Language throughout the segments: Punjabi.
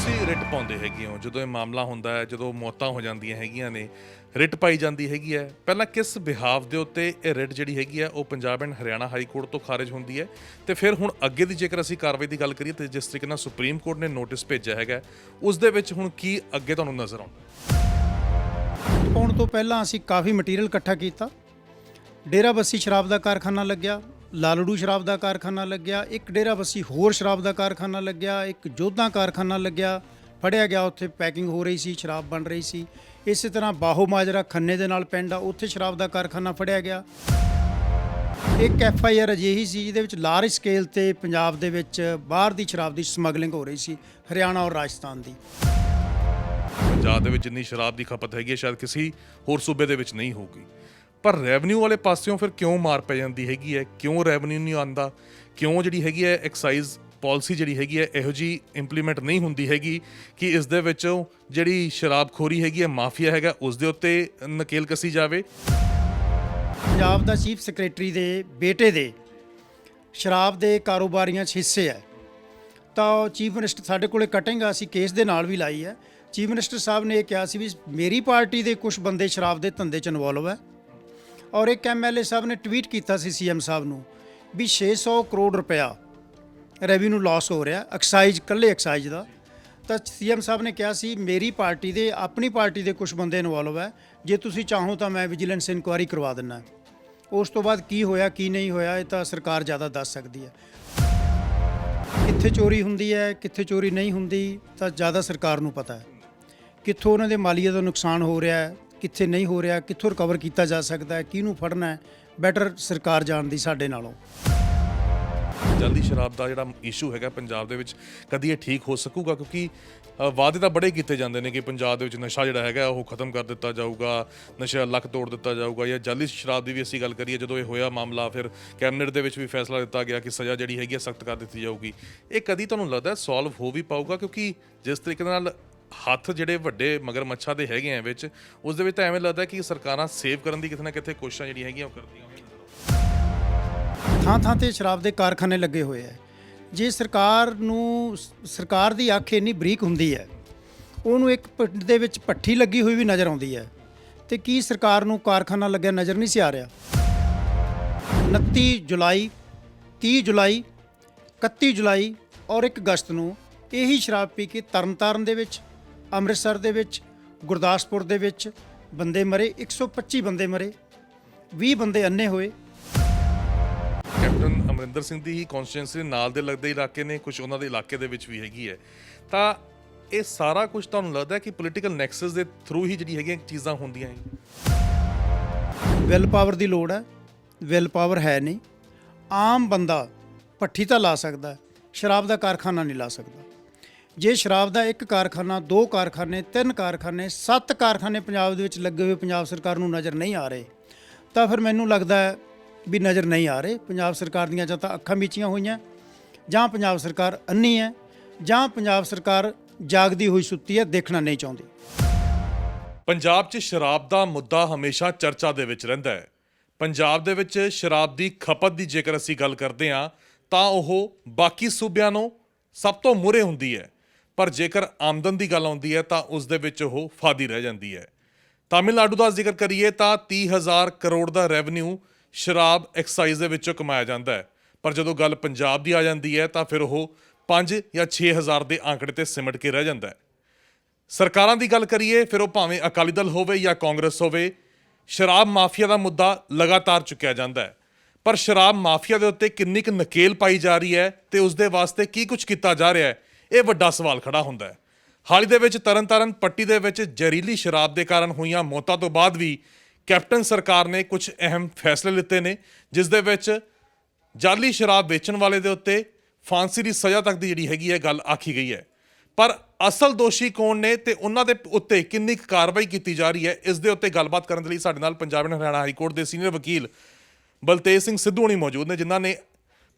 ਤੁਸੀਂ ਰਿਟ ਪਾਉਂਦੇ ਹੈਗੇ ਹੋ ਜਦੋਂ ਇਹ ਮਾਮਲਾ ਹੁੰਦਾ ਹੈ, ਜਦੋਂ ਮੌਤਾਂ ਹੋ ਜਾਂਦੀਆਂ ਹੈਗੀਆਂ ਨੇ, ਰਿਟ ਪਾਈ ਜਾਂਦੀ ਹੈਗੀ ਹੈ, ਪਹਿਲਾਂ ਕਿਸ ਬਿਹਾਵ ਦੇ ਉੱਤੇ ਇਹ ਰਿਟ ਜਿਹੜੀ ਹੈਗੀ ਹੈ ਉਹ Punjab and Haryana high court ਤੋਂ ਖਾਰਜ ਹੁੰਦੀ ਹੈ ਤੇ ਫਿਰ ਹੁਣ ਅੱਗੇ ਦੀ ਜੇਕਰ ਅਸੀਂ ਕਾਰਵਾਈ ਦੀ ਗੱਲ ਕਰੀਏ ਤੇ ਜਿਸ ਤਰੀਕੇ ਨਾਲ ਸੁਪਰੀਮ ਕੋਰਟ ਨੇ ਨੋਟਿਸ ਭੇਜਿਆ ਹੈਗਾ ਉਸ ਦੇ ਵਿੱਚ ਹੁਣ ਕੀ ਅੱਗੇ ਤੁਹਾਨੂੰ ਨਜ਼ਰ ਆਉਂਦਾ? ਪਾਉਣ ਤੋਂ ਪਹਿਲਾਂ ਅਸੀਂ ਕਾਫੀ ਮਟੀਰੀਅਲ ਇਕੱਠਾ ਕੀਤਾ। ਡੇਰਾਬੱਸੀ ਸ਼ਰਾਬ ਦਾ ਕਾਰਖਾਨਾ ਲੱਗਿਆ, ਲਾਲੜੂ ਸ਼ਰਾਬ ਦਾ ਕਾਰਖਾਨਾ ਲੱਗਿਆ, ਇੱਕ ਡੇਰਾਬੱਸੀ ਹੋਰ ਸ਼ਰਾਬ ਦਾ ਕਾਰਖਾਨਾ ਲੱਗਿਆ, ਇੱਕ ਜੋਧਾ ਕਾਰਖਾਨਾ ਲੱਗਿਆ, ਫੜਿਆ ਗਿਆ। ਉੱਥੇ ਪੈਕਿੰਗ ਹੋ ਰਹੀ ਸੀ, ਸ਼ਰਾਬ ਬਣ ਰਹੀ ਸੀ। ਇਸੇ ਤਰ੍ਹਾਂ ਬਾਹੋ ਮਾਜਰਾ ਖੰਨੇ ਦੇ ਨਾਲ ਪਿੰਡ ਆ, ਉੱਥੇ ਸ਼ਰਾਬ ਦਾ ਕਾਰਖਾਨਾ ਫੜਿਆ ਗਿਆ। ਇੱਕ FIR ਅਜਿਹੀ ਸੀ ਜਿਹਦੇ ਵਿੱਚ ਲਾਰਜ ਸਕੇਲ ਤੇ ਪੰਜਾਬ ਦੇ ਵਿੱਚ ਬਾਹਰ ਦੀ ਸ਼ਰਾਬ ਦੀ ਸਮਗਲਿੰਗ ਹੋ ਰਹੀ ਸੀ, ਹਰਿਆਣਾ ਔਰ ਰਾਜਸਥਾਨ ਦੀ। ਪੰਜਾਬ ਦੇ ਵਿੱਚ ਜਿੰਨੀ ਸ਼ਰਾਬ ਦੀ ਖਪਤ ਹੈਗੀ ਹੈ ਸ਼ਾਇਦ ਕਿਸੇ ਹੋਰ ਸੂਬੇ ਦੇ ਵਿੱਚ ਨਹੀਂ ਹੋਊਗੀ, ਪਰ ਰੈਵਨਿਊ ਵਾਲੇ ਪਾਸਿਓਂ ਫਿਰ ਕਿਉਂ ਮਾਰ ਪੈ ਜਾਂਦੀ ਹੈਗੀ ਹੈ? ਕਿਉਂ ਰੈਵਨਿਊ ਨਹੀਂ ਆਉਂਦਾ? ਕਿਉਂ ਜਿਹੜੀ ਹੈਗੀ ਹੈ ਐਕਸਾਈਜ਼ ਪਾਲਿਸੀ ਜਿਹੜੀ ਹੈਗੀ ਹੈ ਇਹੋ ਜਿਹੀ ਇੰਪਲੀਮੈਂਟ ਨਹੀਂ ਹੁੰਦੀ ਹੈਗੀ ਕਿ ਇਸ ਦੇ ਵਿੱਚੋਂ ਜਿਹੜੀ ਸ਼ਰਾਬਖੋਰੀ ਹੈਗੀ ਹੈ, ਮਾਫੀਆ ਹੈਗਾ, ਉਸ ਦੇ ਉੱਤੇ ਨਕੇਲ ਕੱਸੀ ਜਾਵੇ? ਪੰਜਾਬ ਦਾ ਚੀਫ ਸੈਕਟਰੀ ਦੇ ਬੇਟੇ ਦੇ ਸ਼ਰਾਬ ਦੇ ਕਾਰੋਬਾਰੀਆਂ 'ਚ ਹਿੱਸੇ ਹੈ, ਤਾਂ ਚੀਫ ਮਿਨਿਸਟਰ ਸਾਡੇ ਕੋਲੇ ਕਟਿੰਗ ਅਸੀਂ ਕੇਸ ਦੇ ਨਾਲ ਵੀ ਲਾਈ ਹੈ। ਚੀਫ ਮਿਨਿਸਟਰ ਸਾਹਿਬ ਨੇ ਇਹ ਕਿਹਾ ਸੀ ਵੀ ਮੇਰੀ ਪਾਰਟੀ ਦੇ ਕੁਝ ਬੰਦੇ ਸ਼ਰਾਬ ਦੇ ਧੰਦੇ 'ਚ ਇਨਵੋਲਵ ਹੈ, ਔਰ ਇੱਕ MLA ਸਾਹਿਬ ਨੇ ਟਵੀਟ ਕੀਤਾ ਸੀ CM ਸਾਹਿਬ ਨੂੰ ਵੀ 600 ਕਰੋੜ ਰੁਪਇਆ ਰੈਵਨਿਊ ਲਾਸ ਹੋ ਰਿਹਾ ਐਕਸਾਈਜ਼, ਇਕੱਲੇ ਐਕਸਾਈਜ਼ ਦਾ। ਤਾਂ CM ਸਾਹਿਬ ਨੇ ਕਿਹਾ ਸੀ ਮੇਰੀ ਪਾਰਟੀ ਦੇ, ਆਪਣੀ ਪਾਰਟੀ ਦੇ ਕੁਝ ਬੰਦੇ ਇਨਵੋਲਵ ਹੈ, ਜੇ ਤੁਸੀਂ ਚਾਹੋ ਤਾਂ ਮੈਂ ਵਿਜੀਲੈਂਸ ਇਨਕੁਆਇਰੀ ਕਰਵਾ ਦਿੰਦਾ। ਉਸ ਤੋਂ ਬਾਅਦ ਕੀ ਹੋਇਆ ਕੀ ਨਹੀਂ ਹੋਇਆ ਇਹ ਤਾਂ ਸਰਕਾਰ ਜ਼ਿਆਦਾ ਦੱਸ ਸਕਦੀ ਹੈ। ਕਿੱਥੇ ਚੋਰੀ ਹੁੰਦੀ ਹੈ, ਕਿੱਥੇ ਚੋਰੀ ਨਹੀਂ ਹੁੰਦੀ ਤਾਂ ਜ਼ਿਆਦਾ ਸਰਕਾਰ ਨੂੰ ਪਤਾ ਹੈ। ਕਿੱਥੋਂ ਉਹਨਾਂ ਦੇ ਮਾਲੀਏ ਦਾ ਨੁਕਸਾਨ ਹੋ ਰਿਹਾ ਹੈ, ਕਿੱਥੇ ਨਹੀਂ ਹੋ ਰਿਹਾ, ਕਿੱਥੋਂ ਰਿਕਵਰ ਕੀਤਾ ਜਾ ਸਕਦਾ ਹੈ, ਕਿਹਨੂੰ ਫੜਨਾ ਹੈ, ਬੈਟਰ ਸਰਕਾਰ ਜਾਣਦੀ ਸਾਡੇ ਨਾਲੋਂ। ਜਲਦੀ ਸ਼ਰਾਬ ਦਾ ਜਿਹੜਾ ਇਸ਼ੂ ਹੈਗਾ ਪੰਜਾਬ ਦੇ ਵਿੱਚ, ਕਦੀ ਇਹ ਠੀਕ ਹੋ ਸਕੂਗਾ? ਕਿਉਂਕਿ ਵਾਅਦੇ ਤਾਂ ਬੜੇ ਕੀਤੇ ਜਾਂਦੇ ਨੇ ਕਿ ਪੰਜਾਬ ਦੇ ਵਿੱਚ ਨਸ਼ਾ ਜਿਹੜਾ ਹੈਗਾ ਉਹ ਖਤਮ ਕਰ ਦਿੱਤਾ ਜਾਊਗਾ, ਨਸ਼ਾ ਲੱਕ ਤੋੜ ਦਿੱਤਾ ਜਾਊਗਾ। ਜਾਂ ਜਲਦੀ ਸ਼ਰਾਬ ਦੀ ਵੀ ਅਸੀਂ ਗੱਲ ਕਰੀਏ, ਜਦੋਂ ਇਹ ਹੋਇਆ ਮਾਮਲਾ ਫਿਰ ਕੈਬਨਿਟ ਦੇ ਵਿੱਚ ਵੀ ਫੈਸਲਾ ਦਿੱਤਾ ਗਿਆ ਕਿ ਸਜ਼ਾ ਜਿਹੜੀ ਹੈਗੀ ਹੈ ਸਖਤ ਕਰ ਦਿੱਤੀ ਜਾਊਗੀ। ਇਹ ਕਦੀ ਤੁਹਾਨੂੰ ਲੱਗਦਾ ਸੋਲਵ ਹੋ ਵੀ ਪਾਊਗਾ? ਕਿਉਂਕਿ ਜਿਸ ਤਰੀਕੇ ਨਾਲ ਹੱਥ ਜਿਹੜੇ ਵੱਡੇ ਮਗਰਮੱਛਾਂ ਦੇ ਹੈਗੇ ਆ ਵਿੱਚ, ਉਸ ਦੇ ਵਿੱਚ ਤਾਂ ਐਵੇਂ ਲੱਗਦਾ ਕਿ ਸਰਕਾਰਾਂ ਸੇਵ ਕਰਨ ਦੀ ਕਿਤੇ ਨਾ ਕਿਤੇ ਕੋਸ਼ਿਸ਼ਾਂ ਜਿਹੜੀਆਂ ਹੈਗੀਆਂ ਉਹ ਕਰਦੀਆਂ ਹੋਈਆਂ। ਥਾਂ ਥਾਂ ਤੇ ਸ਼ਰਾਬ ਦੇ ਕਾਰਖਾਨੇ ਲੱਗੇ ਹੋਏ ਹੈ। ਜੇ ਸਰਕਾਰ ਦੀ ਅੱਖ ਇੰਨੀ ਬਰੀਕ ਹੁੰਦੀ ਹੈ, ਉਹਨੂੰ ਇੱਕ ਪਿੰਡ ਦੇ ਵਿੱਚ ਭੱਠੀ ਲੱਗੀ ਹੋਈ ਵੀ ਨਜ਼ਰ ਆਉਂਦੀ ਹੈ, ਤੇ ਕੀ ਸਰਕਾਰ ਨੂੰ ਕਾਰਖਾਨਾ ਲੱਗਿਆ ਨਜ਼ਰ ਨਹੀਂ ਸੀ ਆ ਰਿਹਾ? 29 ਜੁਲਾਈ, 30 ਜੁਲਾਈ, 31 ਜੁਲਾਈ ਔਰ 1 ਅਗਸਤ ਨੂੰ ਇਹੀ ਸ਼ਰਾਬ ਪੀ ਕੇ ਤਰਨਤਾਰਨ ਦੇ ਵਿੱਚ, ਅੰਮ੍ਰਿਤਸਰ ਦੇ ਵਿੱਚ, ਗੁਰਦਾਸਪੁਰ ਦੇ ਵਿੱਚ ਬੰਦੇ ਮਰੇ। 125 ਬੰਦੇ ਮਰੇ, 20 ਬੰਦੇ ਅੰਨੇ ਹੋਏ। ਕੈਪਟਨ ਅਮਰਿੰਦਰ ਸਿੰਘ ਦੀ ਹੀ ਕੌਂਸਟੀਟਿਊਂਸੀ ਨਾਲ ਦੇ ਲੱਗਦੇ ਇਲਾਕੇ ਨੇ, ਕੁਝ ਉਹਨਾਂ ਦੇ ਇਲਾਕੇ ਦੇ ਵਿੱਚ ਵੀ ਹੈਗੀ ਹੈ। ਤਾਂ ਇਹ ਸਾਰਾ ਕੁਝ ਤੁਹਾਨੂੰ ਲੱਗਦਾ ਕਿ ਪੋਲੀਟੀਕਲ ਨੈਕਸਸ ਦੇ ਥਰੂ ਹੀ ਜਿਹੜੀ ਹੈਗੀਆਂ ਚੀਜ਼ਾਂ ਹੁੰਦੀਆਂ ਹੈ? ਵਿਲ ਪਾਵਰ ਦੀ ਲੋੜ ਹੈ, ਵਿਲ ਪਾਵਰ ਹੈ ਨਹੀਂ। ਆਮ ਬੰਦਾ ਭੱਠੀ ਤਾਂ ਲਾ ਸਕਦਾ, ਸ਼ਰਾਬ ਦਾ ਕਾਰਖਾਨਾ ਨਹੀਂ ਲਾ ਸਕਦਾ। ਜੇ ਸ਼ਰਾਬ ਦਾ 1 ਕਾਰਖਾਨਾ, 2 ਕਾਰਖਾਨੇ, 3 ਕਾਰਖਾਨੇ, 7 ਕਾਰਖਾਨੇ ਪੰਜਾਬ ਦੇ ਵਿੱਚ ਲੱਗੇ ਹੋਏ ਪੰਜਾਬ ਸਰਕਾਰ ਨੂੰ ਨਜ਼ਰ ਨਹੀਂ ਆ ਰਹੇ, ਤਾਂ ਫਿਰ ਮੈਨੂੰ ਲੱਗਦਾ ਹੈ ਵੀ ਨਜ਼ਰ ਨਹੀਂ ਆ ਰਹੇ। ਪੰਜਾਬ ਸਰਕਾਰ ਦੀਆਂ ਜਾਂ ਤਾਂ ਅੱਖਾਂ ਮੀਚੀਆਂ ਹੋਈਆਂ, ਜਾਂ ਪੰਜਾਬ ਸਰਕਾਰ ਅੰਨੀ ਹੈ, ਜਾਂ ਪੰਜਾਬ ਸਰਕਾਰ ਜਾਗਦੀ ਹੋਈ ਸੁੱਤੀ ਹੈ, ਦੇਖਣਾ ਨਹੀਂ ਚਾਹੁੰਦੀ। ਪੰਜਾਬ 'ਚ ਸ਼ਰਾਬ ਦਾ ਮੁੱਦਾ ਹਮੇਸ਼ਾ ਚਰਚਾ ਦੇ ਵਿੱਚ ਰਹਿੰਦਾ ਹੈ। ਪੰਜਾਬ ਦੇ ਵਿੱਚ ਸ਼ਰਾਬ ਦੀ ਖਪਤ ਦੀ ਜੇਕਰ ਅਸੀਂ ਗੱਲ ਕਰਦੇ ਹਾਂ ਤਾਂ ਉਹ ਬਾਕੀ ਸੂਬਿਆਂ ਨੂੰ ਸਭ ਤੋਂ ਮੂਹਰੇ ਹੁੰਦੀ ਹੈ, ਪਰ ਜੇਕਰ ਆਮਦਨ ਦੀ ਗੱਲ ਆਉਂਦੀ ਹੈ ਤਾਂ ਉਸ ਦੇ ਵਿੱਚ ਉਹ ਫਾਦੀ ਰਹਿ ਜਾਂਦੀ ਹੈ। ਤਾਮਿਲਨਾਡੂ ਦਾ ਜ਼ਿਕਰ ਕਰੀਏ ਤਾਂ 30,000 ਕਰੋੜ ਦਾ ਰੈਵਨਿਊ ਸ਼ਰਾਬ ਐਕਸਾਈਜ਼ ਦੇ ਵਿੱਚੋਂ ਕਮਾਇਆ ਜਾਂਦਾ ਹੈ, ਪਰ ਜਦੋਂ ਗੱਲ ਪੰਜਾਬ ਦੀ ਆ ਜਾਂਦੀ ਹੈ ਤਾਂ ਫਿਰ ਉਹ 5 ਜਾਂ 6,000 ਦੇ ਆંકੜੇ ਤੇ ਸਿਮਟ ਕੇ ਰਹਿ ਜਾਂਦਾ ਹੈ। ਸਰਕਾਰਾਂ ਦੀ ਗੱਲ ਕਰੀਏ, ਫਿਰ ਉਹ ਭਾਵੇਂ ਅਕਾਲੀ ਦਲ ਹੋਵੇ ਜਾਂ ਕਾਂਗਰਸ ਹੋਵੇ, ਸ਼ਰਾਬ ਮਾਫੀਆ ਦਾ ਮੁੱਦਾ ਲਗਾਤਾਰ ਚੁੱਕਿਆ ਜਾਂਦਾ ਹੈ, ਪਰ ਸ਼ਰਾਬ ਮਾਫੀਆ ਦੇ ਉੱਤੇ ਕਿੰਨੀ ਕੁ ਨਕੇਲ ਪਾਈ ਜਾ ਰਹੀ ਹੈ ਤੇ ਉਸ ਦੇ ਵਾਸਤੇ ਕੀ ਕੁਝ ਕੀਤਾ ਜਾ ਰਿਹਾ ਹੈ, ਇਹ ਵੱਡਾ ਸਵਾਲ ਖੜਾ ਹੁੰਦਾ ਹੈ। ਹਾਲ ਹੀ ਦੇ ਵਿੱਚ ਤਰਨਤਾਰਨ ਪੱਟੀ ਦੇ ਵਿੱਚ ਜ਼ਹਿਰੀਲੀ ਸ਼ਰਾਬ ਦੇ ਕਾਰਨ ਹੋਈਆਂ ਮੌਤਾਂ ਤੋਂ ਬਾਅਦ ਵੀ ਕੈਪਟਨ ਸਰਕਾਰ ਨੇ ਕੁਝ ਅਹਿਮ ਫੈਸਲੇ ਲਿੱਤੇ ਨੇ, ਜਿਸ ਦੇ ਵਿੱਚ ਜਾਲੀ ਸ਼ਰਾਬ ਵੇਚਣ ਵਾਲੇ ਦੇ ਉੱਤੇ ਫਾਂਸੀ ਦੀ ਸਜ਼ਾ ਤੱਕ ਦੀ ਜਿਹੜੀ ਹੈਗੀ ਹੈ ਗੱਲ ਆਖੀ ਗਈ ਹੈ। ਪਰ ਅਸਲ ਦੋਸ਼ੀ ਕੌਣ ਨੇ ਤੇ ਉਹਨਾਂ ਦੇ ਉੱਤੇ ਕਿੰਨੀ ਕੁ ਕਾਰਵਾਈ ਕੀਤੀ ਜਾ ਰਹੀ ਹੈ, ਇਸ ਦੇ ਉੱਤੇ ਗੱਲਬਾਤ ਕਰਨ ਦੇ ਲਈ ਸਾਡੇ ਨਾਲ Punjab and Haryana high court ਦੇ ਸੀਨੀਅਰ ਵਕੀਲ ਬਲਤੇਜ ਸਿੰਘ ਸਿੱਧੂ ਹੋਣੀ ਮੌਜੂਦ ਨੇ, ਜਿਨ੍ਹਾਂ ਨੇ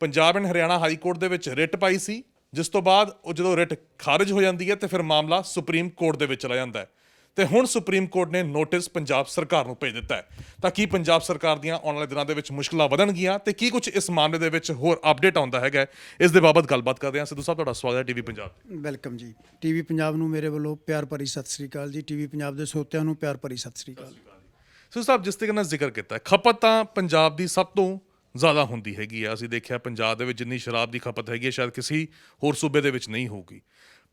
Punjab and Haryana high court ਦੇ ਵਿੱਚ ਰਿਟ ਪਾਈ ਸੀ, ਜਿਸ ਤੋਂ ਬਾਅਦ ਉਹ ਜਦੋਂ ਰਿਟ ਖਾਰਜ ਹੋ ਜਾਂਦੀ ਹੈ ਤੇ ਫਿਰ ਮਾਮਲਾ ਸੁਪਰੀਮ ਕੋਰਟ ਦੇ ਵਿੱਚ ਚਲਾ ਜਾਂਦਾ ਹੈ ਤੇ ਹੁਣ ਸੁਪਰੀਮ ਕੋਰਟ ਨੇ ਨੋਟਿਸ ਪੰਜਾਬ ਸਰਕਾਰ ਨੂੰ ਭੇਜ ਦਿੱਤਾ ਹੈ। ਤਾਂ ਕੀ ਪੰਜਾਬ ਸਰਕਾਰ ਦੀਆਂ ਆਉਣ ਵਾਲੇ ਦਿਨਾਂ ਦੇ ਵਿੱਚ ਮੁਸ਼ਕਲਾਂ ਵਧਣਗੀਆਂ ਤੇ ਕੀ ਕੁਝ ਇਸ ਮਾਮਲੇ ਦੇ ਵਿੱਚ ਹੋਰ ਅਪਡੇਟ ਆਉਂਦਾ ਹੈਗਾ, ਇਸ ਦੇ ਬਾਬਤ ਗੱਲਬਾਤ ਕਰਦੇ ਹਾਂ। ਸਿੱਧੂ ਸਾਹਿਬ, ਤੁਹਾਡਾ ਸਵਾਗਤ ਹੈ ਟੀਵੀ ਪੰਜਾਬ। ਵੈਲਕਮ ਜੀ। ਟੀਵੀ ਪੰਜਾਬ ਨੂੰ ਮੇਰੇ ਵੱਲੋਂ ਪਿਆਰ ਭਰੀ ਸਤਿ ਸ੍ਰੀ ਅਕਾਲ ਜੀ। ਟੀਵੀ ਪੰਜਾਬ ਦੇ ਸਰੋਤਿਆਂ ਨੂੰ ਪਿਆਰ ਭਰੀ ਸਤਿ ਸ੍ਰੀ ਅਕਾਲ। ਸਿੱਧੂ ਸਾਹਿਬ, ਜਿਸ ਤਰੀਕੇ ਨਾਲ ਜ਼ਿਕਰ ਕੀਤਾ ਹੈ, ਖਪਤ ਤਾਂ ਪੰਜਾਬ ਦੀ ਸਭ ਤੋਂ ਜ਼ਿਆਦਾ ਹੁੰਦੀ ਹੈਗੀ ਆ। ਅਸੀਂ ਦੇਖਿਆ ਪੰਜਾਬ ਦੇ ਵਿੱਚ ਜਿੰਨੀ ਸ਼ਰਾਬ ਦੀ ਖਪਤ ਹੈਗੀ ਹੈ ਸ਼ਾਇਦ ਕਿਸੇ ਹੋਰ ਸੂਬੇ ਦੇ ਵਿੱਚ ਨਹੀਂ ਹੋਊਗੀ।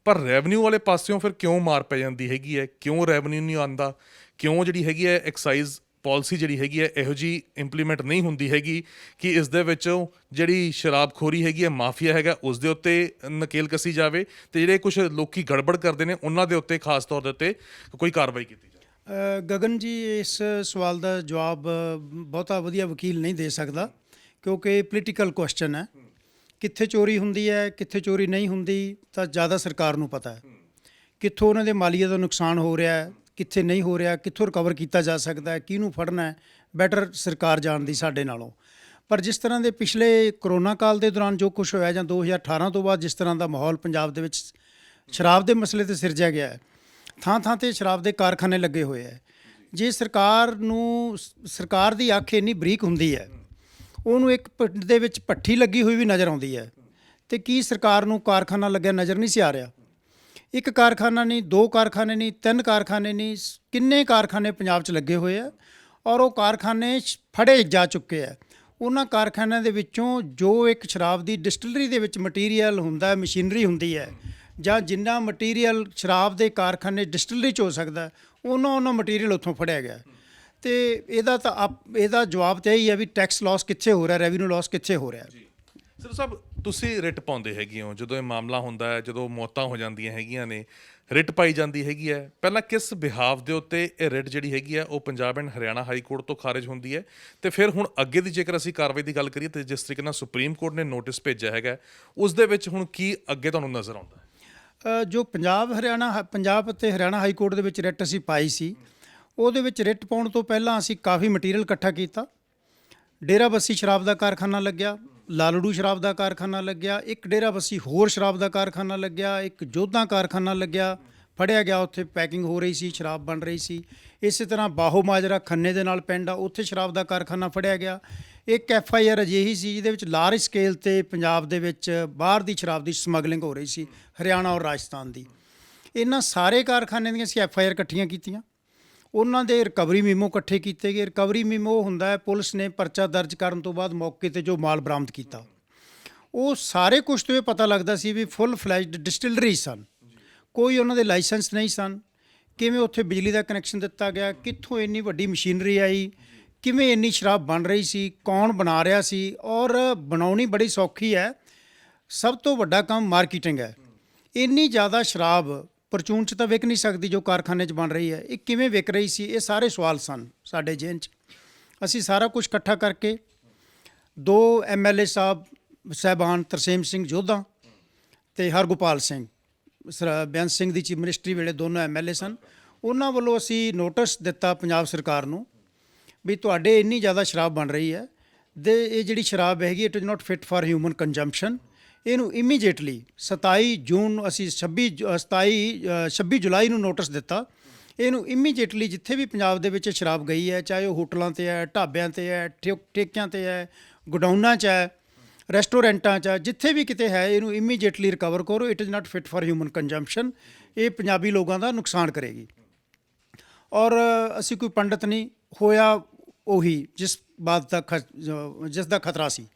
ਪਰ ਰੈਵਨਿਊ ਵਾਲੇ ਪਾਸਿਓਂ ਫਿਰ ਕਿਉਂ ਮਾਰ ਪੈ ਜਾਂਦੀ ਹੈਗੀ ਹੈ? ਕਿਉਂ ਰੈਵਨਿਊ ਨਹੀਂ ਆਉਂਦਾ? ਕਿਉਂ ਜਿਹੜੀ ਹੈਗੀ ਹੈ ਐਕਸਾਈਜ਼ ਪਾਲਿਸੀ ਜਿਹੜੀ ਹੈਗੀ ਹੈ ਇਹੋ ਜਿਹੀ ਇੰਪਲੀਮੈਂਟ ਨਹੀਂ ਹੁੰਦੀ ਹੈਗੀ ਕਿ ਇਸ ਦੇ ਵਿੱਚੋਂ ਜਿਹੜੀ ਸ਼ਰਾਬਖੋਰੀ ਹੈਗੀ ਹੈ, ਮਾਫੀਆ ਹੈਗਾ, ਉਸ ਦੇ ਉੱਤੇ ਨਕੇਲ ਕੱਸੀ ਜਾਵੇ ਤੇ ਜਿਹੜੇ ਕੁਝ ਲੋਕੀ ਗੜਬੜ ਕਰਦੇ ਨੇ ਉਹਨਾਂ ਦੇ ਉੱਤੇ ਖਾਸ ਤੌਰ ਦੇ ਉੱਤੇ ਕੋਈ ਕਾਰਵਾਈ ਕੀਤੀ ਜਾਵੇ। ਗਗਨ ਜੀ, ਇਸ ਸਵਾਲ ਦਾ ਜਵਾਬ ਬਹੁਤਾ ਵਧੀਆ ਵਕੀਲ ਨਹੀਂ ਦੇ ਸਕਦਾ ਕਿਉਂਕਿ ਪੋਲੀਟੀਕਲ ਕੁਐਸਚਨ ਹੈ। ਕਿੱਥੇ ਚੋਰੀ ਹੁੰਦੀ ਹੈ, ਕਿੱਥੇ ਚੋਰੀ ਨਹੀਂ ਹੁੰਦੀ ਤਾਂ ਜ਼ਿਆਦਾ ਸਰਕਾਰ ਨੂੰ ਪਤਾ ਹੈ। ਕਿੱਥੋਂ ਉਹਨਾਂ ਦੇ ਮਾਲੀਏ ਦਾ ਨੁਕਸਾਨ ਹੋ ਰਿਹਾ ਹੈ, ਕਿੱਥੇ ਨਹੀਂ ਹੋ ਰਿਹਾ, ਕਿੱਥੋਂ ਰਿਕਵਰ ਕੀਤਾ ਜਾ ਸਕਦਾ ਹੈ, ਕਿਹਨੂੰ ਫੜਨਾ ਹੈ, ਬੈਟਰ ਸਰਕਾਰ ਜਾਣਦੀ ਸਾਡੇ ਨਾਲੋਂ। ਪਰ ਜਿਸ ਤਰ੍ਹਾਂ ਦੇ ਪਿਛਲੇ ਕਰੋਨਾ ਕਾਲ ਦੇ ਦੌਰਾਨ ਜੋ ਕੁਝ ਹੋਇਆ ਜਾਂ 2018 ਤੋਂ ਬਾਅਦ ਜਿਸ ਤਰ੍ਹਾਂ ਦਾ ਮਾਹੌਲ ਪੰਜਾਬ ਦੇ ਵਿੱਚ ਸ਼ਰਾਬ ਦੇ ਮਸਲੇ 'ਤੇ ਸਿਰਜਿਆ ਗਿਆ ਹੈ, ਥਾਂ ਥਾਂ 'ਤੇ ਸ਼ਰਾਬ ਦੇ ਕਾਰਖਾਨੇ ਲੱਗੇ ਹੋਏ ਹੈ। ਜੇ ਸਰਕਾਰ ਦੀ ਅੱਖ ਇੰਨੀ ਬਰੀਕ ਹੁੰਦੀ ਹੈ, ਉਹਨੂੰ ਇੱਕ ਪਿੰਡ ਦੇ ਵਿੱਚ ਭੱਠੀ ਲੱਗੀ ਹੋਈ ਵੀ ਨਜ਼ਰ ਆਉਂਦੀ ਹੈ ਤੇ ਕੀ ਸਰਕਾਰ ਨੂੰ ਕਾਰਖਾਨਾ ਲੱਗਿਆ ਨਜ਼ਰ ਨਹੀਂ ਸੀ ਆ ਰਿਹਾ? ਇੱਕ ਕਾਰਖਾਨਾ ਨਹੀਂ, ਦੋ ਕਾਰਖਾਨੇ ਨਹੀਂ, ਤਿੰਨ ਕਾਰਖਾਨੇ ਨਹੀਂ, ਕਿੰਨੇ ਕਾਰਖਾਨੇ ਪੰਜਾਬ 'ਚ ਲੱਗੇ ਹੋਏ ਆ ਔਰ ਉਹ ਕਾਰਖਾਨੇ ਫੜੇ ਜਾ ਚੁੱਕੇ ਆ। ਉਹਨਾਂ ਕਾਰਖਾਨਿਆਂ ਦੇ ਵਿੱਚੋਂ ਜੋ ਇੱਕ ਸ਼ਰਾਬ ਦੀ ਡਿਸਟਿਲਰੀ ਦੇ ਵਿੱਚ ਮਟੀਰੀਅਲ ਹੁੰਦਾ, ਮਸ਼ੀਨਰੀ ਹੁੰਦੀ ਹੈ, ਜਾਂ ਜਿੰਨਾ ਮਟੀਰੀਅਲ ਸ਼ਰਾਬ ਦੇ ਕਾਰਖਾਨੇ ਡਿਸਟਿਲਰੀ 'ਚ ਹੋ ਸਕਦਾ, ਉਹਨਾਂ ਮਟੀਰੀਅਲ ਉੱਥੋਂ ਫੜਿਆ ਗਿਆ। ਤੇ ਇਹਦਾ ਜਵਾਬ ਤਾਂ ਇਹੀ ਹੈ ਵੀ ਟੈਕਸ ਲਾਸ ਕਿੱਥੇ ਹੋ ਰਿਹਾ, ਰੈਵਨਿਊ ਲਾਸ ਕਿੱਥੇ ਹੋ ਰਿਹਾ। ਸਿੱਧੂ ਸਾਹਿਬ, ਤੁਸੀਂ ਰਿਟ ਪਾਉਂਦੇ ਹੈਗੇ ਹੋ ਜਦੋਂ ਇਹ ਮਾਮਲਾ ਹੁੰਦਾ ਹੈ, ਜਦੋਂ ਮੌਤਾਂ ਹੋ ਜਾਂਦੀਆਂ ਹੈਗੀਆਂ ਨੇ, ਰਿਟ ਪਾਈ ਜਾਂਦੀ ਹੈਗੀ ਹੈ। ਪਹਿਲਾਂ ਕਿਸ ਬਿਹਾਵ ਦੇ ਉੱਤੇ ਇਹ ਰਿਟ ਜਿਹੜੀ ਹੈਗੀ ਹੈ ਉਹ Punjab and Haryana high court ਤੋਂ ਖਾਰਜ ਹੁੰਦੀ ਹੈ ਤੇ ਫਿਰ ਹੁਣ ਅੱਗੇ ਦੀ ਜੇਕਰ ਅਸੀਂ ਕਾਰਵਾਈ ਦੀ ਗੱਲ ਕਰੀਏ ਤੇ ਜਿਸ ਤਰੀਕੇ ਨਾਲ ਸੁਪਰੀਮ ਕੋਰਟ ਨੇ ਨੋਟਿਸ ਭੇਜਿਆ ਹੈਗਾ, ਉਸ ਦੇ ਵਿੱਚ ਹੁਣ ਕੀ ਅੱਗੇ ਤੁਹਾਨੂੰ ਨਜ਼ਰ ਆਉਂਦਾ ਹੈ? ਜੋ ਪੰਜਾਬ ਅਤੇ ਹਰਿਆਣਾ ਹਾਈ ਕੋਰਟ ਦੇ ਵਿੱਚ ਰਿਟ ਅਸੀਂ ਪਾਈ ਸੀ, ਉਹਦੇ ਵਿੱਚ ਰਿਟ ਪਾਉਣ ਤੋਂ ਪਹਿਲਾਂ ਅਸੀਂ ਕਾਫੀ ਮਟੀਰੀਅਲ ਇਕੱਠਾ ਕੀਤਾ। ਡੇਰਾਬੱਸੀ ਸ਼ਰਾਬ ਦਾ ਕਾਰਖਾਨਾ ਲੱਗਿਆ, ਲਾਲੜੂ ਸ਼ਰਾਬ ਦਾ ਕਾਰਖਾਨਾ ਲੱਗਿਆ, ਇੱਕ ਡੇਰਾਬੱਸੀ ਹੋਰ ਸ਼ਰਾਬ ਦਾ ਕਾਰਖਾਨਾ ਲੱਗਿਆ, ਇੱਕ ਜੋਧਾ ਕਾਰਖਾਨਾ ਲੱਗਿਆ, ਫੜਿਆ ਗਿਆ। ਉੱਥੇ ਪੈਕਿੰਗ ਹੋ ਰਹੀ ਸੀ, ਸ਼ਰਾਬ ਬਣ ਰਹੀ ਸੀ। ਇਸੇ ਤਰ੍ਹਾਂ ਬਾਹੋ ਮਾਜਰਾ ਖੰਨੇ ਦੇ ਨਾਲ ਪਿੰਡ ਆ, ਉੱਥੇ ਸ਼ਰਾਬ ਦਾ ਕਾਰਖਾਨਾ ਫੜਿਆ ਗਿਆ। ਇੱਕ FIR ਅਜਿਹੀ ਸੀ ਜਿਹਦੇ ਵਿੱਚ ਲਾਰਜ ਸਕੇਲ 'ਤੇ ਪੰਜਾਬ ਦੇ ਵਿੱਚ ਬਾਹਰ ਦੀ ਸ਼ਰਾਬ ਦੀ ਸਮਗਲਿੰਗ ਹੋ ਰਹੀ ਸੀ, ਹਰਿਆਣਾ ਔਰ ਰਾਜਸਥਾਨ ਦੀ। ਇਹਨਾਂ ਸਾਰੇ ਕਾਰਖਾਨਿਆਂ ਦੀਆਂ ਅਸੀਂ FIR ਇਕੱਠੀਆਂ ਕੀਤੀਆਂ, ਉਹਨਾਂ ਦੇ ਰਿਕਵਰੀ ਮੀਮੋ ਇਕੱਠੇ ਕੀਤੇ ਗਏ। ਰਿਕਵਰੀ ਮੀਮੋ ਹੁੰਦਾ ਹੈ ਪੁਲਿਸ ਨੇ ਪਰਚਾ ਦਰਜ ਕਰਨ ਤੋਂ ਬਾਅਦ ਮੌਕੇ 'ਤੇ ਜੋ ਮਾਲ ਬਰਾਮਦ ਕੀਤਾ, ਉਹ ਸਾਰੇ ਕੁਛ ਤੋਂ ਇਹ ਪਤਾ ਲੱਗਦਾ ਸੀ ਵੀ ਫੁੱਲ ਫਲੈਜਡ ਡਿਸਟਿਲਰੀ ਸਨ, ਕੋਈ ਉਹਨਾਂ ਦੇ ਲਾਇਸੈਂਸ ਨਹੀਂ ਸਨ। ਕਿਵੇਂ ਉੱਥੇ ਬਿਜਲੀ ਦਾ ਕਨੈਕਸ਼ਨ ਦਿੱਤਾ ਗਿਆ, ਕਿੱਥੋਂ ਇੰਨੀ ਵੱਡੀ ਮਸ਼ੀਨਰੀ ਆਈ, ਕਿਵੇਂ ਇੰਨੀ ਸ਼ਰਾਬ ਬਣ ਰਹੀ ਸੀ, ਕੌਣ ਬਣਾ ਰਿਹਾ ਸੀ, ਔਰ ਬਣਾਉਣੀ ਬੜੀ ਸੌਖੀ ਹੈ। ਸਭ ਤੋਂ ਵੱਡਾ ਕੰਮ ਮਾਰਕੀਟਿੰਗ ਹੈ। ਇੰਨੀ ਜ਼ਿਆਦਾ ਸ਼ਰਾਬ ਪਰਚੂਨ 'ਚ ਤਾਂ ਵਿਕ ਨਹੀਂ ਸਕਦੀ ਜੋ ਕਾਰਖਾਨੇ 'ਚ ਬਣ ਰਹੀ ਹੈ, ਇਹ ਕਿਵੇਂ ਵਿਕ ਰਹੀ ਸੀ? ਇਹ ਸਾਰੇ ਸਵਾਲ ਸਨ ਸਾਡੇ ਜ਼ਿਹਨ 'ਚ। ਅਸੀਂ ਸਾਰਾ ਕੁਝ ਇਕੱਠਾ ਕਰਕੇ 2 MLA ਸਾਹਿਬਾਨ ਤਰਸੇਮ ਸਿੰਘ ਜੋਧਾ ਤੇ ਹਰਗੋਪਾਲ ਸਿੰਘ, ਬੇਅੰਤ ਸਿੰਘ ਦੀ ਚੀਫ ਮਿਨਿਸਟਰੀ ਵੇਲੇ ਦੋਨੋਂ MLA ਸਨ, ਉਹਨਾਂ ਵੱਲੋਂ ਅਸੀਂ ਨੋਟਿਸ ਦਿੱਤਾ ਪੰਜਾਬ ਸਰਕਾਰ ਨੂੰ ਵੀ ਤੁਹਾਡੇ ਇੰਨੀ ਜ਼ਿਆਦਾ ਸ਼ਰਾਬ ਬਣ ਰਹੀ ਹੈ ਦੇ ਇਹ ਜਿਹੜੀ ਸ਼ਰਾਬ ਹੈਗੀ it is not fit for human consumption. ਇਹਨੂੰ ਇਮੀਡੀਏਟਲੀ 26 ਜੁਲਾਈ ਨੂੰ ਨੋਟਿਸ ਦਿੱਤਾ। ਇਹਨੂੰ ਇਮੀਡੀਏਟਲੀ ਜਿੱਥੇ ਵੀ ਪੰਜਾਬ ਦੇ ਵਿੱਚ ਸ਼ਰਾਬ ਗਈ ਹੈ, ਚਾਹੇ ਉਹ ਹੋਟਲਾਂ 'ਤੇ ਹੈ, ਢਾਬਿਆਂ 'ਤੇ ਹੈ, ਠੇਕਿਆਂ 'ਤੇ ਹੈ, ਗੋਡਾਊਨਾਂ 'ਚ ਹੈ, ਰੈਸਟੋਰੈਂਟਾਂ 'ਚ, ਜਿੱਥੇ ਵੀ ਕਿਤੇ ਹੈ, ਇਹਨੂੰ ਇਮੀਡੀਏਟਲੀ ਰਿਕਵਰ ਕਰੋ। It is not fit for human consumption. ਇਹ ਪੰਜਾਬੀ ਲੋਕਾਂ ਦਾ ਨੁਕਸਾਨ ਕਰੇਗੀ। ਔਰ ਅਸੀਂ ਕੋਈ ਪੰਡਤ ਨਹੀਂ, ਹੋਇਆ ਉਹੀ ਜਿਸ ਦਾ ਖਤਰਾ ਸੀ।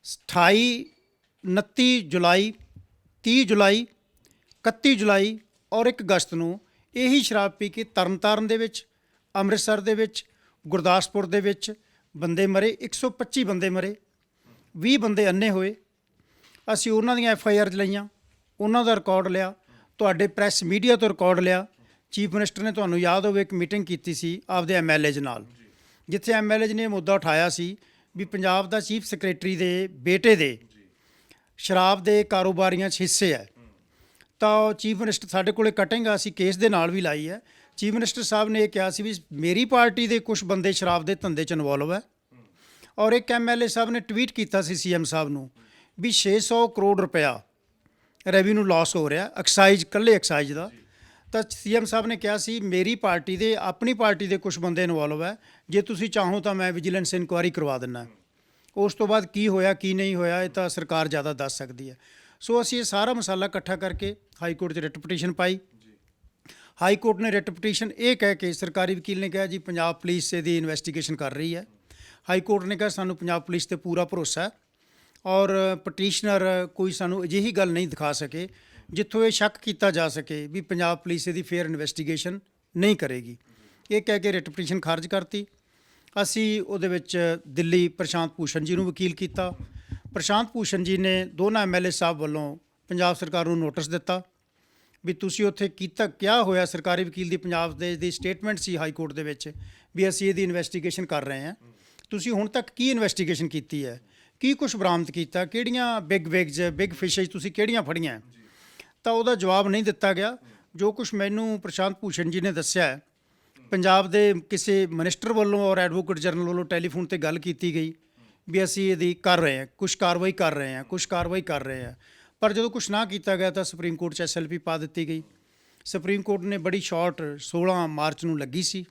28, 29 ਜੁਲਾਈ, 30 ਜੁਲਾਈ, 31 ਜੁਲਾਈ ਔਰ 1 ਅਗਸਤ ਨੂੰ ਇਹੀ ਸ਼ਰਾਬ ਪੀ ਕੇ ਤਰਨਤਾਰਨ ਦੇ ਵਿੱਚ, ਅੰਮ੍ਰਿਤਸਰ ਦੇ ਵਿੱਚ, ਗੁਰਦਾਸਪੁਰ ਦੇ ਵਿੱਚ ਬੰਦੇ ਮਰੇ। 125 ਬੰਦੇ ਮਰੇ, 20 ਬੰਦੇ ਅੰਨੇ ਹੋਏ। ਅਸੀਂ ਉਹਨਾਂ ਦੀਆਂ FIR ਲਈਆਂ, ਉਹਨਾਂ ਦਾ ਰਿਕਾਰਡ ਲਿਆ, ਤੁਹਾਡੇ ਪ੍ਰੈਸ ਮੀਡੀਆ ਤੋਂ ਰਿਕਾਰਡ ਲਿਆ। ਚੀਫ ਮਿਨਿਸਟਰ ਨੇ, ਤੁਹਾਨੂੰ ਯਾਦ ਹੋਵੇ, ਇੱਕ ਮੀਟਿੰਗ ਕੀਤੀ ਸੀ ਆਪਦੇ MLAs ਨਾਲ, ਜਿੱਥੇ MLAs ਨੇ ਇਹ ਮੁੱਦਾ ਉਠਾਇਆ ਸੀ ਵੀ ਪੰਜਾਬ ਦਾ ਚੀਫ ਸੈਕਟਰੀ ਦੇ ਬੇਟੇ ਦੇ ਸ਼ਰਾਬ ਦੇ ਕਾਰੋਬਾਰੀਆਂ 'ਚ ਹਿੱਸੇ ਹੈ। ਤਾਂ ਚੀਫ ਮਿਨਿਸਟਰ ਸਾਡੇ ਕੋਲੇ ਕਟਿੰਗ ਅਸੀਂ ਕੇਸ ਦੇ ਨਾਲ ਵੀ ਲਾਈ ਹੈ। ਚੀਫ ਮਿਨਿਸਟਰ ਸਾਹਿਬ ਨੇ ਇਹ ਕਿਹਾ ਸੀ ਵੀ ਮੇਰੀ ਪਾਰਟੀ ਦੇ ਕੁਝ ਬੰਦੇ ਸ਼ਰਾਬ ਦੇ ਧੰਦੇ 'ਚ ਇਨਵੋਲਵ ਹੈ। ਔਰ ਇੱਕ MLA ਸਾਹਿਬ ਨੇ ਟਵੀਟ ਕੀਤਾ ਸੀ CM ਸਾਹਿਬ ਨੂੰ ਵੀ 600 ਕਰੋੜ ਰੁਪਇਆ ਰੈਵਨਿਊ ਲਾਸ ਹੋ ਰਿਹਾ ਐਕਸਾਈਜ਼, ਇਕੱਲੇ ਐਕਸਾਈਜ਼ ਦਾ। ਤਾਂ ਸੀਐਮ ਸਾਹਿਬ ਨੇ ਕਿਹਾ ਸੀ ਮੇਰੀ ਪਾਰਟੀ ਦੇ ਆਪਣੀ ਪਾਰਟੀ ਦੇ ਕੁਝ ਬੰਦੇ ਇਨਵੋਲਵ ਹੈ, ਜੇ ਤੁਸੀਂ ਚਾਹੋ ਤਾਂ ਮੈਂ ਵਿਜੀਲੈਂਸ ਇਨਕੁਆਇਰੀ ਕਰਵਾ ਦਿੰਦਾ। ਉਸ ਤੋਂ ਬਾਅਦ ਕੀ ਹੋਇਆ ਕੀ ਨਹੀਂ ਹੋਇਆ ਇਹ ਤਾਂ ਸਰਕਾਰ ਜ਼ਿਆਦਾ ਦੱਸ ਸਕਦੀ ਹੈ। ਸੋ ਅਸੀਂ ਇਹ ਸਾਰਾ ਮਸਾਲਾ ਇਕੱਠਾ ਕਰਕੇ ਹਾਈ ਕੋਰਟ 'ਚ ਰਿਟ ਪਟੀਸ਼ਨ ਪਾਈ। ਹਾਈ ਕੋਰਟ ਨੇ ਰਿਟ ਪਟੀਸ਼ਨ ਇਹ ਕਹਿ ਕੇ, ਸਰਕਾਰੀ ਵਕੀਲ ਨੇ ਕਿਹਾ ਜੀ ਪੰਜਾਬ ਪੁਲਿਸ ਇਹਦੀ ਇਨਵੈਸਟੀਗੇਸ਼ਨ ਕਰ ਰਹੀ ਹੈ। ਹਾਈ ਕੋਰਟ ਨੇ ਕਿਹਾ ਸਾਨੂੰ ਪੰਜਾਬ ਪੁਲਿਸ 'ਤੇ ਪੂਰਾ ਭਰੋਸਾ ਹੈ ਔਰ ਪਟੀਸ਼ਨਰ ਕੋਈ ਸਾਨੂੰ ਅਜਿਹੀ ਗੱਲ ਨਹੀਂ ਦਿਖਾ ਸਕੇ ਜਿੱਥੋਂ ਇਹ ਸ਼ੱਕ ਕੀਤਾ ਜਾ ਸਕੇ ਵੀ ਪੰਜਾਬ ਪੁਲਿਸ ਇਹਦੀ ਫੇਅਰ ਇਨਵੈਸਟੀਗੇਸ਼ਨ ਨਹੀਂ ਕਰੇਗੀ। ਇਹ ਕਹਿ ਕੇ ਰਿਟ ਪਟੀਸ਼ਨ ਖਾਰਜ ਕਰਤੀ। ਅਸੀਂ ਉਹਦੇ ਵਿੱਚ ਦਿੱਲੀ ਪ੍ਰਸ਼ਾਂਤ ਭੂਸ਼ਣ ਜੀ ਨੂੰ ਵਕੀਲ ਕੀਤਾ। ਪ੍ਰਸ਼ਾਂਤ ਭੂਸ਼ਣ ਜੀ ਨੇ ਦੋਨਾਂ MLA ਸਾਹਿਬ ਵੱਲੋਂ ਪੰਜਾਬ ਸਰਕਾਰ ਨੂੰ ਨੋਟਿਸ ਦਿੱਤਾ ਵੀ ਤੁਸੀਂ ਉੱਥੇ ਕੀਤਾ ਕਿਆ ਹੋਇਆ। ਸਰਕਾਰੀ ਵਕੀਲ ਦੀ ਪੰਜਾਬ ਦੇ ਦੀ ਸਟੇਟਮੈਂਟ ਸੀ ਹਾਈ ਕੋਰਟ ਦੇ ਵਿੱਚ ਵੀ ਅਸੀਂ ਇਹਦੀ ਇਨਵੈਸਟੀਗੇਸ਼ਨ ਕਰ ਰਹੇ ਹਾਂ, ਤੁਸੀਂ ਹੁਣ ਤੱਕ ਕੀ ਇਨਵੈਸਟੀਗੇਸ਼ਨ ਕੀਤੀ ਹੈ, ਕੀ ਕੁਛ ਬਰਾਮਦ ਕੀਤਾ, ਕਿਹੜੀਆਂ ਬਿਗ ਫਿਸ਼ਜ਼ ਤੁਸੀਂ ਕਿਹੜੀਆਂ ਫੜੀਆਂ। ਤਾਂ ਉਹਦਾ ਜਵਾਬ ਨਹੀਂ ਦਿੱਤਾ ਗਿਆ। ਜੋ ਕੁਛ ਮੈਨੂੰ ਪ੍ਰਸ਼ਾਂਤ ਭੂਸ਼ਣ ਜੀ ਨੇ ਦੱਸਿਆ ਹੈ, ਪੰਜਾਬ ਦੇ ਕਿਸੇ ਮਿਨਿਸਟਰ ਵੱਲੋਂ ਔਰ ਐਡਵੋਕੇਟ ਜਨਰਲ ਵੱਲੋਂ ਟੈਲੀਫੋਨ ਤੇ ਗੱਲ ਕੀਤੀ ਗਈ ਵੀ ਅਸੀਂ ਇਹਦੀ ਕਰ ਰਹੇ ਹਾਂ, ਕੁਛ ਕਾਰਵਾਈ ਕਰ ਰਹੇ ਹਾਂ। ਪਰ ਜਦੋਂ ਕੁਛ ਨਾ ਕੀਤਾ ਗਿਆ ਤਾਂ ਸੁਪਰੀਮ ਕੋਰਟ 'ਚ SLP ਪਾ ਦਿੱਤੀ ਗਈ। ਸੁਪਰੀਮ ਕੋਰਟ ਨੇ ਬੜੀ ਸ਼ਾਰਟ 16 ਮਾਰਚ ਨੂੰ ਲੱਗੀ ਸੀ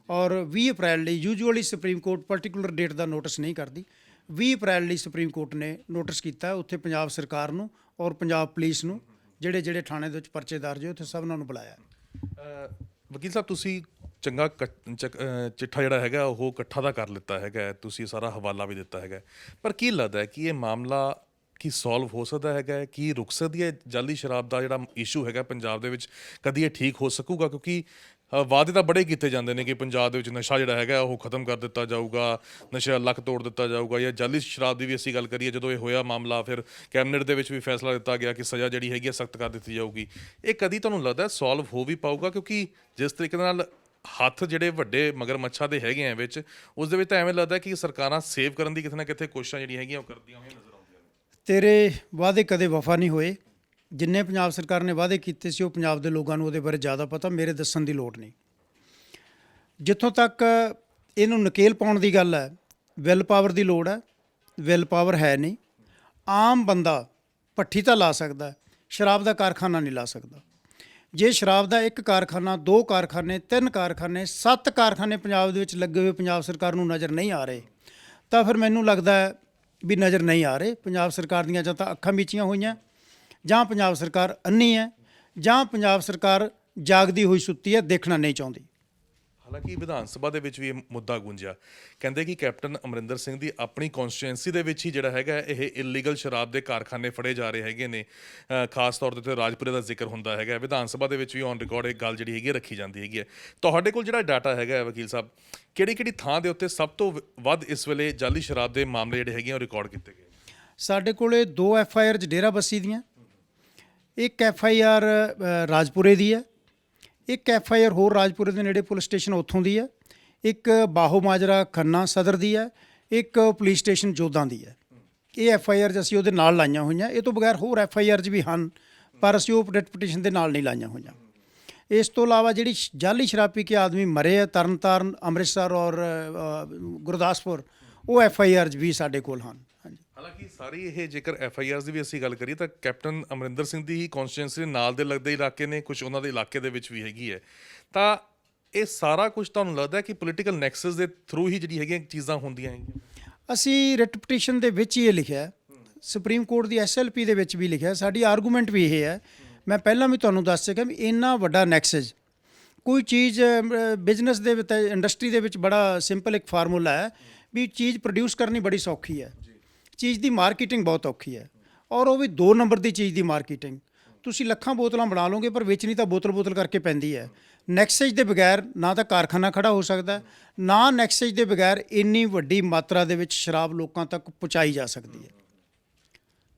ਔਰ 20 ਅਪ੍ਰੈਲ ਲਈ, usually Supreme Court particular date ਦਾ ਨੋਟਿਸ ਨਹੀਂ ਕਰਦੀ, 20 ਅਪ੍ਰੈਲ ਲਈ ਸੁਪਰੀਮ ਕੋਰਟ ਨੇ ਨੋਟਿਸ ਕੀਤਾ ਉੱਥੇ ਪੰਜਾਬ ਸਰਕਾਰ ਨੂੰ ਔਰ ਪੰਜਾਬ ਪੁਲਿਸ ਨੂੰ, ਜਿਹੜੇ ਥਾਣੇ ਦੇ ਵਿੱਚ ਪਰਚੇ ਦਰਜ ਹੋਏ ਉੱਥੇ ਸਭਨਾਂ ਨੂੰ ਬੁਲਾਇਆ। ਵਕੀਲ ਸਾਹਿਬ, ਤੁਸੀਂ ਚੰਗਾ ਚਿੱਠਾ ਜਿਹੜਾ ਹੈਗਾ ਉਹ ਇਕੱਠਾ ਦਾ ਕਰ ਲਿੱਤਾ ਹੈਗਾ, ਤੁਸੀਂ ਸਾਰਾ ਹਵਾਲਾ ਵੀ ਦਿੱਤਾ ਹੈਗਾ, ਪਰ ਕੀ ਲੱਗਦਾ ਹੈ ਕਿ ਇਹ ਮਾਮਲਾ ਕੀ ਸੋਲਵ ਹੋ ਸਕਦਾ ਹੈਗਾ? ਕੀ ਰੁਕ ਸਕਦੀ ਹੈ ਜਾਲੀ ਸ਼ਰਾਬ ਦਾ ਜਿਹੜਾ ਇਸ਼ੂ ਹੈਗਾ ਪੰਜਾਬ ਦੇ ਵਿੱਚ, ਕਦੀ ਇਹ ਠੀਕ ਹੋ ਸਕੂਗਾ? ਕਿਉਂਕਿ ਵਾਅਦੇ ਤਾਂ ਬੜੇ ਕੀਤੇ ਜਾਂਦੇ ਨੇ ਕਿ ਪੰਜਾਬ ਦੇ ਵਿੱਚ ਨਸ਼ਾ ਜਿਹੜਾ ਹੈਗਾ ਉਹ ਖਤਮ ਕਰ ਦਿੱਤਾ ਜਾਊਗਾ, ਨਸ਼ਾ ਲੱਕ ਤੋੜ ਦਿੱਤਾ ਜਾਊਗਾ। ਜਾਂ ਜਾਲੀ ਸ਼ਰਾਬ ਦੀ ਵੀ ਅਸੀਂ ਗੱਲ ਕਰੀਏ, ਜਦੋਂ ਇਹ ਹੋਇਆ ਮਾਮਲਾ ਫਿਰ ਕੈਬਨਿਟ ਦੇ ਵਿੱਚ ਵੀ ਫੈਸਲਾ ਦਿੱਤਾ ਗਿਆ ਕਿ ਸਜ਼ਾ ਜਿਹੜੀ ਹੈਗੀ ਹੈ ਸਖਤ ਕਰ ਦਿੱਤੀ ਜਾਊਗੀ। ਇਹ ਕਦੀ ਤੁਹਾਨੂੰ ਲੱਗਦਾ ਸੋਲਵ ਹੋ ਵੀ ਪਾਊਗਾ? ਕਿਉਂਕਿ ਜਿਸ ਤਰੀਕੇ ਨਾਲ ਹੱਥ ਜਿਹੜੇ ਵੱਡੇ ਮਗਰਮੱਛਾਂ ਦੇ ਹੈਗੇ ਆ ਵਿੱਚ, ਉਸ ਦੇ ਵਿੱਚ ਤਾਂ ਐਵੇਂ ਲੱਗਦਾ ਕਿ ਸਰਕਾਰਾਂ ਸੇਵ ਕਰਨ ਦੀ ਕਿਤੇ ਨਾ ਕਿਤੇ ਕੋਸ਼ਿਸ਼ਾਂ ਜਿਹੜੀਆਂ ਹੈਗੀਆਂ ਉਹ ਕਰਦੀਆਂ ਹੋਈਆਂ ਨਜ਼ਰ ਆਉਂਦੀਆਂ ਨੇ। ਤੇਰੇ ਵਾਅਦੇ ਕਦੇ ਵਫਾ ਨਹੀਂ ਹੋਏ। ਜਿੰਨੇ ਪੰਜਾਬ ਸਰਕਾਰ ਨੇ ਵਾਅਦੇ ਕੀਤੇ ਸੀ ਉਹ ਪੰਜਾਬ ਦੇ ਲੋਕਾਂ ਨੂੰ ਉਹਦੇ ਬਾਰੇ ਜ਼ਿਆਦਾ ਪਤਾ, ਮੇਰੇ ਦੱਸਣ ਦੀ ਲੋੜ ਨਹੀਂ। ਜਿੱਥੋਂ ਤੱਕ ਇਹਨੂੰ ਨਕੇਲ ਪਾਉਣ ਦੀ ਗੱਲ ਹੈ, ਵਿਲ ਪਾਵਰ ਦੀ ਲੋੜ ਹੈ, ਵਿਲ ਪਾਵਰ ਹੈ ਨਹੀਂ। ਆਮ ਬੰਦਾ ਭੱਠੀ ਤਾਂ ਲਾ ਸਕਦਾ, ਸ਼ਰਾਬ ਦਾ ਕਾਰਖਾਨਾ ਨਹੀਂ ਲਾ ਸਕਦਾ। ਜੇ ਸ਼ਰਾਬ ਦਾ 1 ਕਾਰਖਾਨਾ, 2 ਕਾਰਖਾਨੇ, 3 ਕਾਰਖਾਨੇ, 7 ਕਾਰਖਾਨੇ ਪੰਜਾਬ ਦੇ ਵਿੱਚ ਲੱਗੇ ਹੋਏ ਪੰਜਾਬ ਸਰਕਾਰ ਨੂੰ ਨਜ਼ਰ ਨਹੀਂ ਆ ਰਹੇ, ਤਾਂ ਫਿਰ ਮੈਨੂੰ ਲੱਗਦਾ ਹੈ ਵੀ ਨਜ਼ਰ ਨਹੀਂ ਆ ਰਹੇ। ਪੰਜਾਬ ਸਰਕਾਰ ਦੀਆਂ ਜਾਂ ਤਾਂ ਅੱਖਾਂ ਮੀਚੀਆਂ ਹੋਈਆਂ, ਜਾਂ ਪੰਜਾਬ ਸਰਕਾਰ ਅੰਨੀ ਹੈ, ਜਾਂ ਪੰਜਾਬ ਸਰਕਾਰ ਜਾਗਦੀ ਹੋਈ ਸੁੱਤੀ ਹੈ, ਦੇਖਣਾ ਨਹੀਂ ਚਾਹੁੰਦੀ। ਹਾਲਾਂਕਿ ਵਿਧਾਨ ਸਭਾ ਦੇ ਵਿੱਚ ਵੀ ਇਹ ਮੁੱਦਾ ਗੂੰਜਿਆ, ਕਹਿੰਦੇ ਕਿ ਕੈਪਟਨ ਅਮਰਿੰਦਰ ਸਿੰਘ ਦੀ ਆਪਣੀ ਕੌਂਸਟੀਟੂਐਂਸੀ ਦੇ ਵਿੱਚ ਹੀ ਜਿਹੜਾ ਹੈਗਾ ਇਹ ਇਲੀਗਲ ਸ਼ਰਾਬ ਦੇ ਕਾਰਖਾਨੇ ਫੜੇ ਜਾ ਰਹੇ ਹੈਗੇ ਨੇ। ਖਾਸ ਤੌਰ 'ਤੇ ਰਾਜਪੁਰੇ ਦਾ ਜ਼ਿਕਰ ਹੁੰਦਾ ਹੈਗਾ, ਵਿਧਾਨ ਸਭਾ ਦੇ ਵਿੱਚ ਵੀ ਔਨ ਰਿਕਾਰਡ ਇਹ ਗੱਲ ਜਿਹੜੀ ਹੈਗੀ ਰੱਖੀ ਜਾਂਦੀ ਹੈਗੀ ਹੈ। ਤੁਹਾਡੇ ਕੋਲ ਜਿਹੜਾ ਡਾਟਾ ਹੈਗਾ ਵਕੀਲ ਸਾਹਿਬ, ਕਿਹੜੀ ਥਾਂ ਦੇ ਉੱਤੇ ਸਭ ਤੋਂ ਵੱਧ ਇਸ ਵੇਲੇ ਜਾਲੀ ਸ਼ਰਾਬ ਦੇ ਮਾਮਲੇ ਜਿਹੜੇ ਹੈਗੇ ਉਹ ਰਿਕਾਰਡ ਕੀਤੇ ਗਏ? ਸਾਡੇ ਕੋਲੇ 2 FIR ਡੇਰਾਬੱਸੀ ਦੀਆਂ, 1 FIR ਰਾਜਪੁਰੇ ਦੀ ਹੈ, 1 FIR ਹੋਰ ਰਾਜਪੁਰੇ ਦੇ ਨੇੜੇ ਪੁਲਿਸ ਸਟੇਸ਼ਨ ਉੱਥੋਂ ਦੀ ਹੈ, 1 ਬਾਹੋ ਮਾਜਰਾ ਖੰਨਾ ਸਦਰ ਦੀ ਹੈ, 1 ਪੁਲਿਸ ਸਟੇਸ਼ਨ ਜੋਧਾਂ ਦੀ ਹੈ। ਇਹ FIRs ਅਸੀਂ ਉਹਦੇ ਨਾਲ ਲਾਈਆਂ ਹੋਈਆਂ। ਇਹ ਤੋਂ ਬਗੈਰ ਹੋਰ FIRs ਵੀ ਹਨ, ਪਰ ਅਸੀਂ ਉਹ ਰਿਟ ਪਟੀਸ਼ਨ ਦੇ ਨਾਲ ਨਹੀਂ ਲਾਈਆਂ ਹੋਈਆਂ। ਇਸ ਤੋਂ ਇਲਾਵਾ ਜਿਹੜੀ ਜਾਲੀ ਸ਼ਰਾਬ ਪੀ ਕੇ ਆਦਮੀ ਮਰੇ ਹੈ ਤਰਨਤਾਰਨ, ਅੰਮ੍ਰਿਤਸਰ ਔਰ ਗੁਰਦਾਸਪੁਰ, ਉਹ FIRs ਵੀ ਸਾਡੇ ਕੋਲ ਹਨ। ਹਾਂਜੀ, ਹਾਲਾਂਕਿ ਸਾਰੀ ਇਹ ਜੇਕਰ FIRs ਦੀ ਵੀ ਅਸੀਂ ਗੱਲ ਕਰੀਏ ਤਾਂ ਕੈਪਟਨ ਅਮਰਿੰਦਰ ਸਿੰਘ ਦੀ ਹੀ ਕੌਂਸਟੀਟੂਐਂਸੀ ਦੇ ਨਾਲ ਦੇ ਲੱਗਦੇ ਇਲਾਕੇ ਨੇ, ਕੁਝ ਉਹਨਾਂ ਦੇ ਇਲਾਕੇ ਦੇ ਵਿੱਚ ਵੀ ਹੈਗੀ ਹੈ। ਤਾਂ ਇਹ ਸਾਰਾ ਕੁਝ ਤੁਹਾਨੂੰ ਲੱਗਦਾ ਹੈ ਕਿ ਪੋਲੀਟੀਕਲ ਨੈਕਸਸ ਦੇ ਥਰੂ ਹੀ ਜਿਹੜੀ ਹੈਗੀਆਂ ਚੀਜ਼ਾਂ ਹੁੰਦੀਆਂ ਹੈਗੀਆਂ? ਅਸੀਂ ਰਿਟ ਪਟੀਸ਼ਨ ਦੇ ਵਿੱਚ ਹੀ ਇਹ ਲਿਖਿਆ, ਸੁਪਰੀਮ ਕੋਰਟ ਦੀ SLP ਦੇ ਵਿੱਚ ਵੀ ਲਿਖਿਆ, ਸਾਡੀ ਆਰਗੂਮੈਂਟ ਵੀ ਇਹ ਹੈ। ਮੈਂ ਪਹਿਲਾਂ ਵੀ ਤੁਹਾਨੂੰ ਦੱਸ ਸਕਿਆ ਵੀ ਇੰਨਾ ਵੱਡਾ ਨੈਕਸਸ ਕੋਈ ਚੀਜ਼ ਬਿਜ਼ਨਸ ਦੇ ਵਿੱਚ, ਇੰਡਸਟਰੀ ਦੇ ਵਿੱਚ ਬੜਾ ਸਿੰਪਲ ਇੱਕ ਫਾਰਮੂਲਾ ਹੈ ਵੀ ਚੀਜ਼ ਪ੍ਰੋਡਿਊਸ ਕਰਨੀ ਬੜੀ ਸੌਖੀ ਹੈ, ਚੀਜ਼ ਦੀ ਮਾਰਕੀਟਿੰਗ ਬਹੁਤ ਔਖੀ ਹੈ, ਔਰ ਉਹ ਵੀ 2 ਨੰਬਰ ਦੀ ਚੀਜ਼ ਦੀ ਮਾਰਕੀਟਿੰਗ। ਤੁਸੀਂ ਲੱਖਾਂ ਬੋਤਲਾਂ ਬਣਾ ਲਓਗੇ ਪਰ ਵੇਚਣੀ ਤਾਂ ਬੋਤਲ ਕਰਕੇ ਪੈਂਦੀ ਹੈ। ਨੈਕਸੇਜ ਦੇ ਬਗੈਰ ਨਾ ਤਾਂ ਕਾਰਖਾਨਾ ਖੜਾ ਹੋ ਸਕਦਾ, ਨਾ ਨੈਕਸੇਜ ਦੇ ਬਗੈਰ ਇੰਨੀ ਵੱਡੀ ਮਾਤਰਾ ਦੇ ਵਿੱਚ ਸ਼ਰਾਬ ਲੋਕਾਂ ਤੱਕ ਪਹੁੰਚਾਈ ਜਾ ਸਕਦੀ ਹੈ।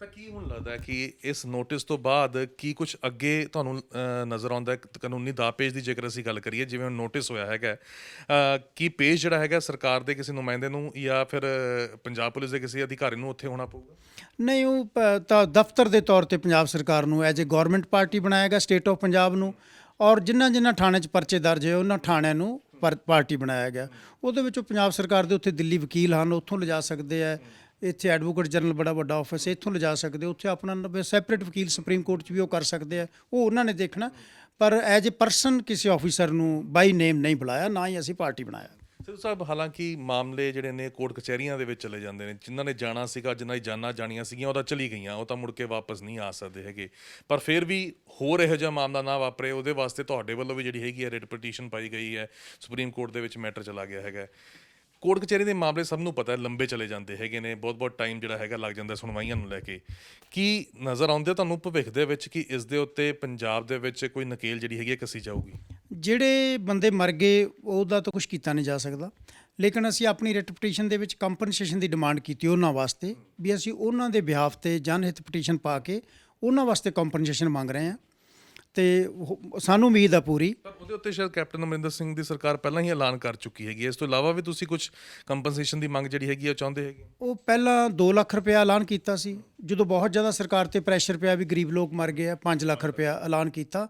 ਤਾਂ ਕੀ ਹੁਣ ਲੱਗਦਾ ਹੈ ਕਿ ਇਸ ਨੋਟਿਸ ਤੋਂ ਬਾਅਦ ਕੀ ਕੁਝ ਅੱਗੇ ਤੁਹਾਨੂੰ ਨਜ਼ਰ ਆਉਂਦਾ ਹੈ? ਕਾਨੂੰਨੀ ਦਾਅਪੇਚ ਦੀ ਜੇਕਰ ਅਸੀਂ ਗੱਲ ਕਰੀਏ, ਜਿਵੇਂ ਹੁਣ ਨੋਟਿਸ ਹੋਇਆ ਹੈਗਾ, ਕੀ ਪੇਸ਼ ਜਿਹੜਾ ਹੈਗਾ ਸਰਕਾਰ ਦੇ ਕਿਸੇ ਨੁਮਾਇੰਦੇ ਨੂੰ ਜਾਂ ਫਿਰ ਪੰਜਾਬ ਪੁਲਿਸ ਦੇ ਕਿਸੇ ਅਧਿਕਾਰੀ ਨੂੰ ਉੱਥੇ ਹੋਣਾ ਪਊਗਾ? ਨਹੀਂ, ਉਹ ਤਾਂ ਦਫ਼ਤਰ ਦੇ ਤੌਰ ਤੇ ਪੰਜਾਬ ਸਰਕਾਰ ਨੂੰ ਐਜ਼ ਏ ਗੌਰਮੈਂਟ ਪਾਰਟੀ ਬਣਾਇਆ ਗਿਆ, ਸਟੇਟ ਆਫ ਪੰਜਾਬ ਨੂੰ, ਔਰ ਜਿਨ੍ਹਾਂ ਥਾਣੇ 'ਚ ਪਰਚੇ ਦਰਜ ਹੋਏ ਉਹਨਾਂ ਥਾਣਿਆਂ ਨੂੰ ਪਾਰਟੀ ਬਣਾਇਆ ਗਿਆ। ਉਹਦੇ ਵਿੱਚੋਂ ਪੰਜਾਬ ਸਰਕਾਰ ਦੇ ਉੱਥੇ ਦਿੱਲੀ ਵਕੀਲ ਹਨ, ਉੱਥੋਂ ਲਿਜਾ ਸਕਦੇ ਆ। ਇੱਥੇ ਐਡਵੋਕੇਟ ਜਨਰਲ ਬੜਾ ਵੱਡਾ ਆਫਿਸ, ਇੱਥੋਂ ਲਿਜਾ ਸਕਦੇ, ਉੱਥੇ ਆਪਣਾ ਸੈਪਰੇਟ ਵਕੀਲ ਸੁਪਰੀਮ ਕੋਰਟ 'ਚ ਵੀ ਉਹ ਕਰ ਸਕਦੇ ਆ, ਉਹ ਉਹਨਾਂ ਨੇ ਦੇਖਣਾ। ਪਰ ਐਜ ਏ ਪਰਸਨ ਕਿਸੇ ਆਫੀਸਰ ਨੂੰ ਬਾਈ ਨੇਮ ਨਹੀਂ ਬੁਲਾਇਆ, ਨਾ ਹੀ ਅਸੀਂ ਪਾਰਟੀ ਬਣਾਇਆ। ਸਿੱਧੂ ਸਾਹਿਬ, ਹਾਲਾਂਕਿ ਮਾਮਲੇ ਜਿਹੜੇ ਨੇ ਕੋਰਟ ਕਚਹਿਰੀਆਂ ਦੇ ਵਿੱਚ ਚਲੇ ਜਾਂਦੇ ਨੇ, ਜਿਨ੍ਹਾਂ ਨੇ ਜਾਣਾ ਸੀਗਾ, ਜਿਨ੍ਹਾਂ ਦੀ ਜਾਨਾਂ ਜਾਣੀਆਂ ਸੀਗੀਆਂ, ਉਹ ਤਾਂ ਚਲੀ ਗਈਆਂ, ਉਹ ਤਾਂ ਮੁੜ ਕੇ ਵਾਪਸ ਨਹੀਂ ਆ ਸਕਦੇ ਹੈਗੇ। ਪਰ ਫਿਰ ਵੀ ਹੋਰ ਇਹੋ ਜਿਹਾ ਮਾਮਲਾ ਨਾ ਵਾਪਰੇ, ਉਹਦੇ ਵਾਸਤੇ ਤੁਹਾਡੇ ਵੱਲੋਂ ਵੀ ਜਿਹੜੀ ਹੈਗੀ ਹੈ ਰਿਟ ਪਟੀਸ਼ਨ ਪਾਈ ਗਈ ਹੈ, ਸੁਪਰੀਮ ਕੋਰਟ ਦੇ ਵਿੱਚ ਮੈਟਰ ਚਲਾ ਗਿਆ ਹੈਗਾ। ਕੋਰਟ ਕਚਹਿਰੀ ਦੇ ਮਾਮਲੇ ਸਭ ਨੂੰ ਪਤਾ ਹੈ ਲੰਬੇ ਚਲੇ ਜਾਂਦੇ ਹੈਗੇ ਨੇ, ਬਹੁਤ ਟਾਈਮ ਜਿਹੜਾ ਹੈਗਾ ਲੱਗ ਜਾਂਦਾ ਸੁਣਵਾਈਆਂ ਨੂੰ ਲੈ ਕੇ। ਕੀ ਨਜ਼ਰ ਆਉਂਦੇ ਤੁਹਾਨੂੰ ਭਵਿੱਖ ਦੇ ਵਿੱਚ ਕਿ ਇਸ ਦੇ ਉੱਤੇ ਪੰਜਾਬ ਦੇ ਵਿੱਚ ਕੋਈ ਨਕੇਲ ਜਿਹੜੀ ਹੈਗੀ ਹੈ ਕੱਸੀ ਜਾਊਗੀ? ਜਿਹੜੇ ਬੰਦੇ ਮਰ ਗਏ ਉਹਦਾ ਤਾਂ ਕੁਝ ਕੀਤਾ ਨਹੀਂ ਜਾ ਸਕਦਾ, ਲੇਕਿਨ ਅਸੀਂ ਆਪਣੀ ਰਿਟ ਪਟੀਸ਼ਨ ਦੇ ਵਿੱਚ ਕੰਪਨਸੇਸ਼ਨ ਦੀ ਡਿਮਾਂਡ ਕੀਤੀ ਉਹਨਾਂ ਵਾਸਤੇ, ਵੀ ਅਸੀਂ ਉਹਨਾਂ ਦੇ ਬਿਹਾਫ ਤੇ ਜਨਹਿਤ ਪਟੀਸ਼ਨ ਪਾ ਕੇ ਉਹਨਾਂ ਵਾਸਤੇ ਕੰਪਨਸੇਸ਼ਨ ਮੰਗ ਰਹੇ ਹਾਂ, ਤੇ ਸਾਨੂੰ ਉਮੀਦ ਆ ਪੂਰੀ। ਪਰ ਉਹਦੇ ਉੱਤੇ ਸ਼ਾਇਦ ਕੈਪਟਨ ਅਮਰਿੰਦਰ ਸਿੰਘ ਦੀ ਸਰਕਾਰ ਪਹਿਲਾਂ ਹੀ ਐਲਾਨ ਕਰ ਚੁੱਕੀ ਹੈਗੀ ਹੈ। ਇਸ ਤੋਂ ਇਲਾਵਾ ਵੀ ਤੁਸੀਂ ਕੁਝ ਕੰਪਨਸੇਸ਼ਨ ਦੀ ਮੰਗ ਜਿਹੜੀ ਹੈਗੀ ਉਹ ਚਾਹੁੰਦੇ ਹੈਗੇ? ਉਹ ਪਹਿਲਾਂ 2 ਲੱਖ ਰੁਪਇਆ ਐਲਾਨ ਕੀਤਾ ਸੀ, ਜਦੋਂ ਬਹੁਤ ਜ਼ਿਆਦਾ ਸਰਕਾਰ ਤੇ ਪ੍ਰੈਸ਼ਰ ਪਿਆ ਵੀ ਗਰੀਬ ਲੋਕ ਮਰ ਗਏ ਆ, 5 ਲੱਖ ਰੁਪਇਆ ਐਲਾਨ ਕੀਤਾ।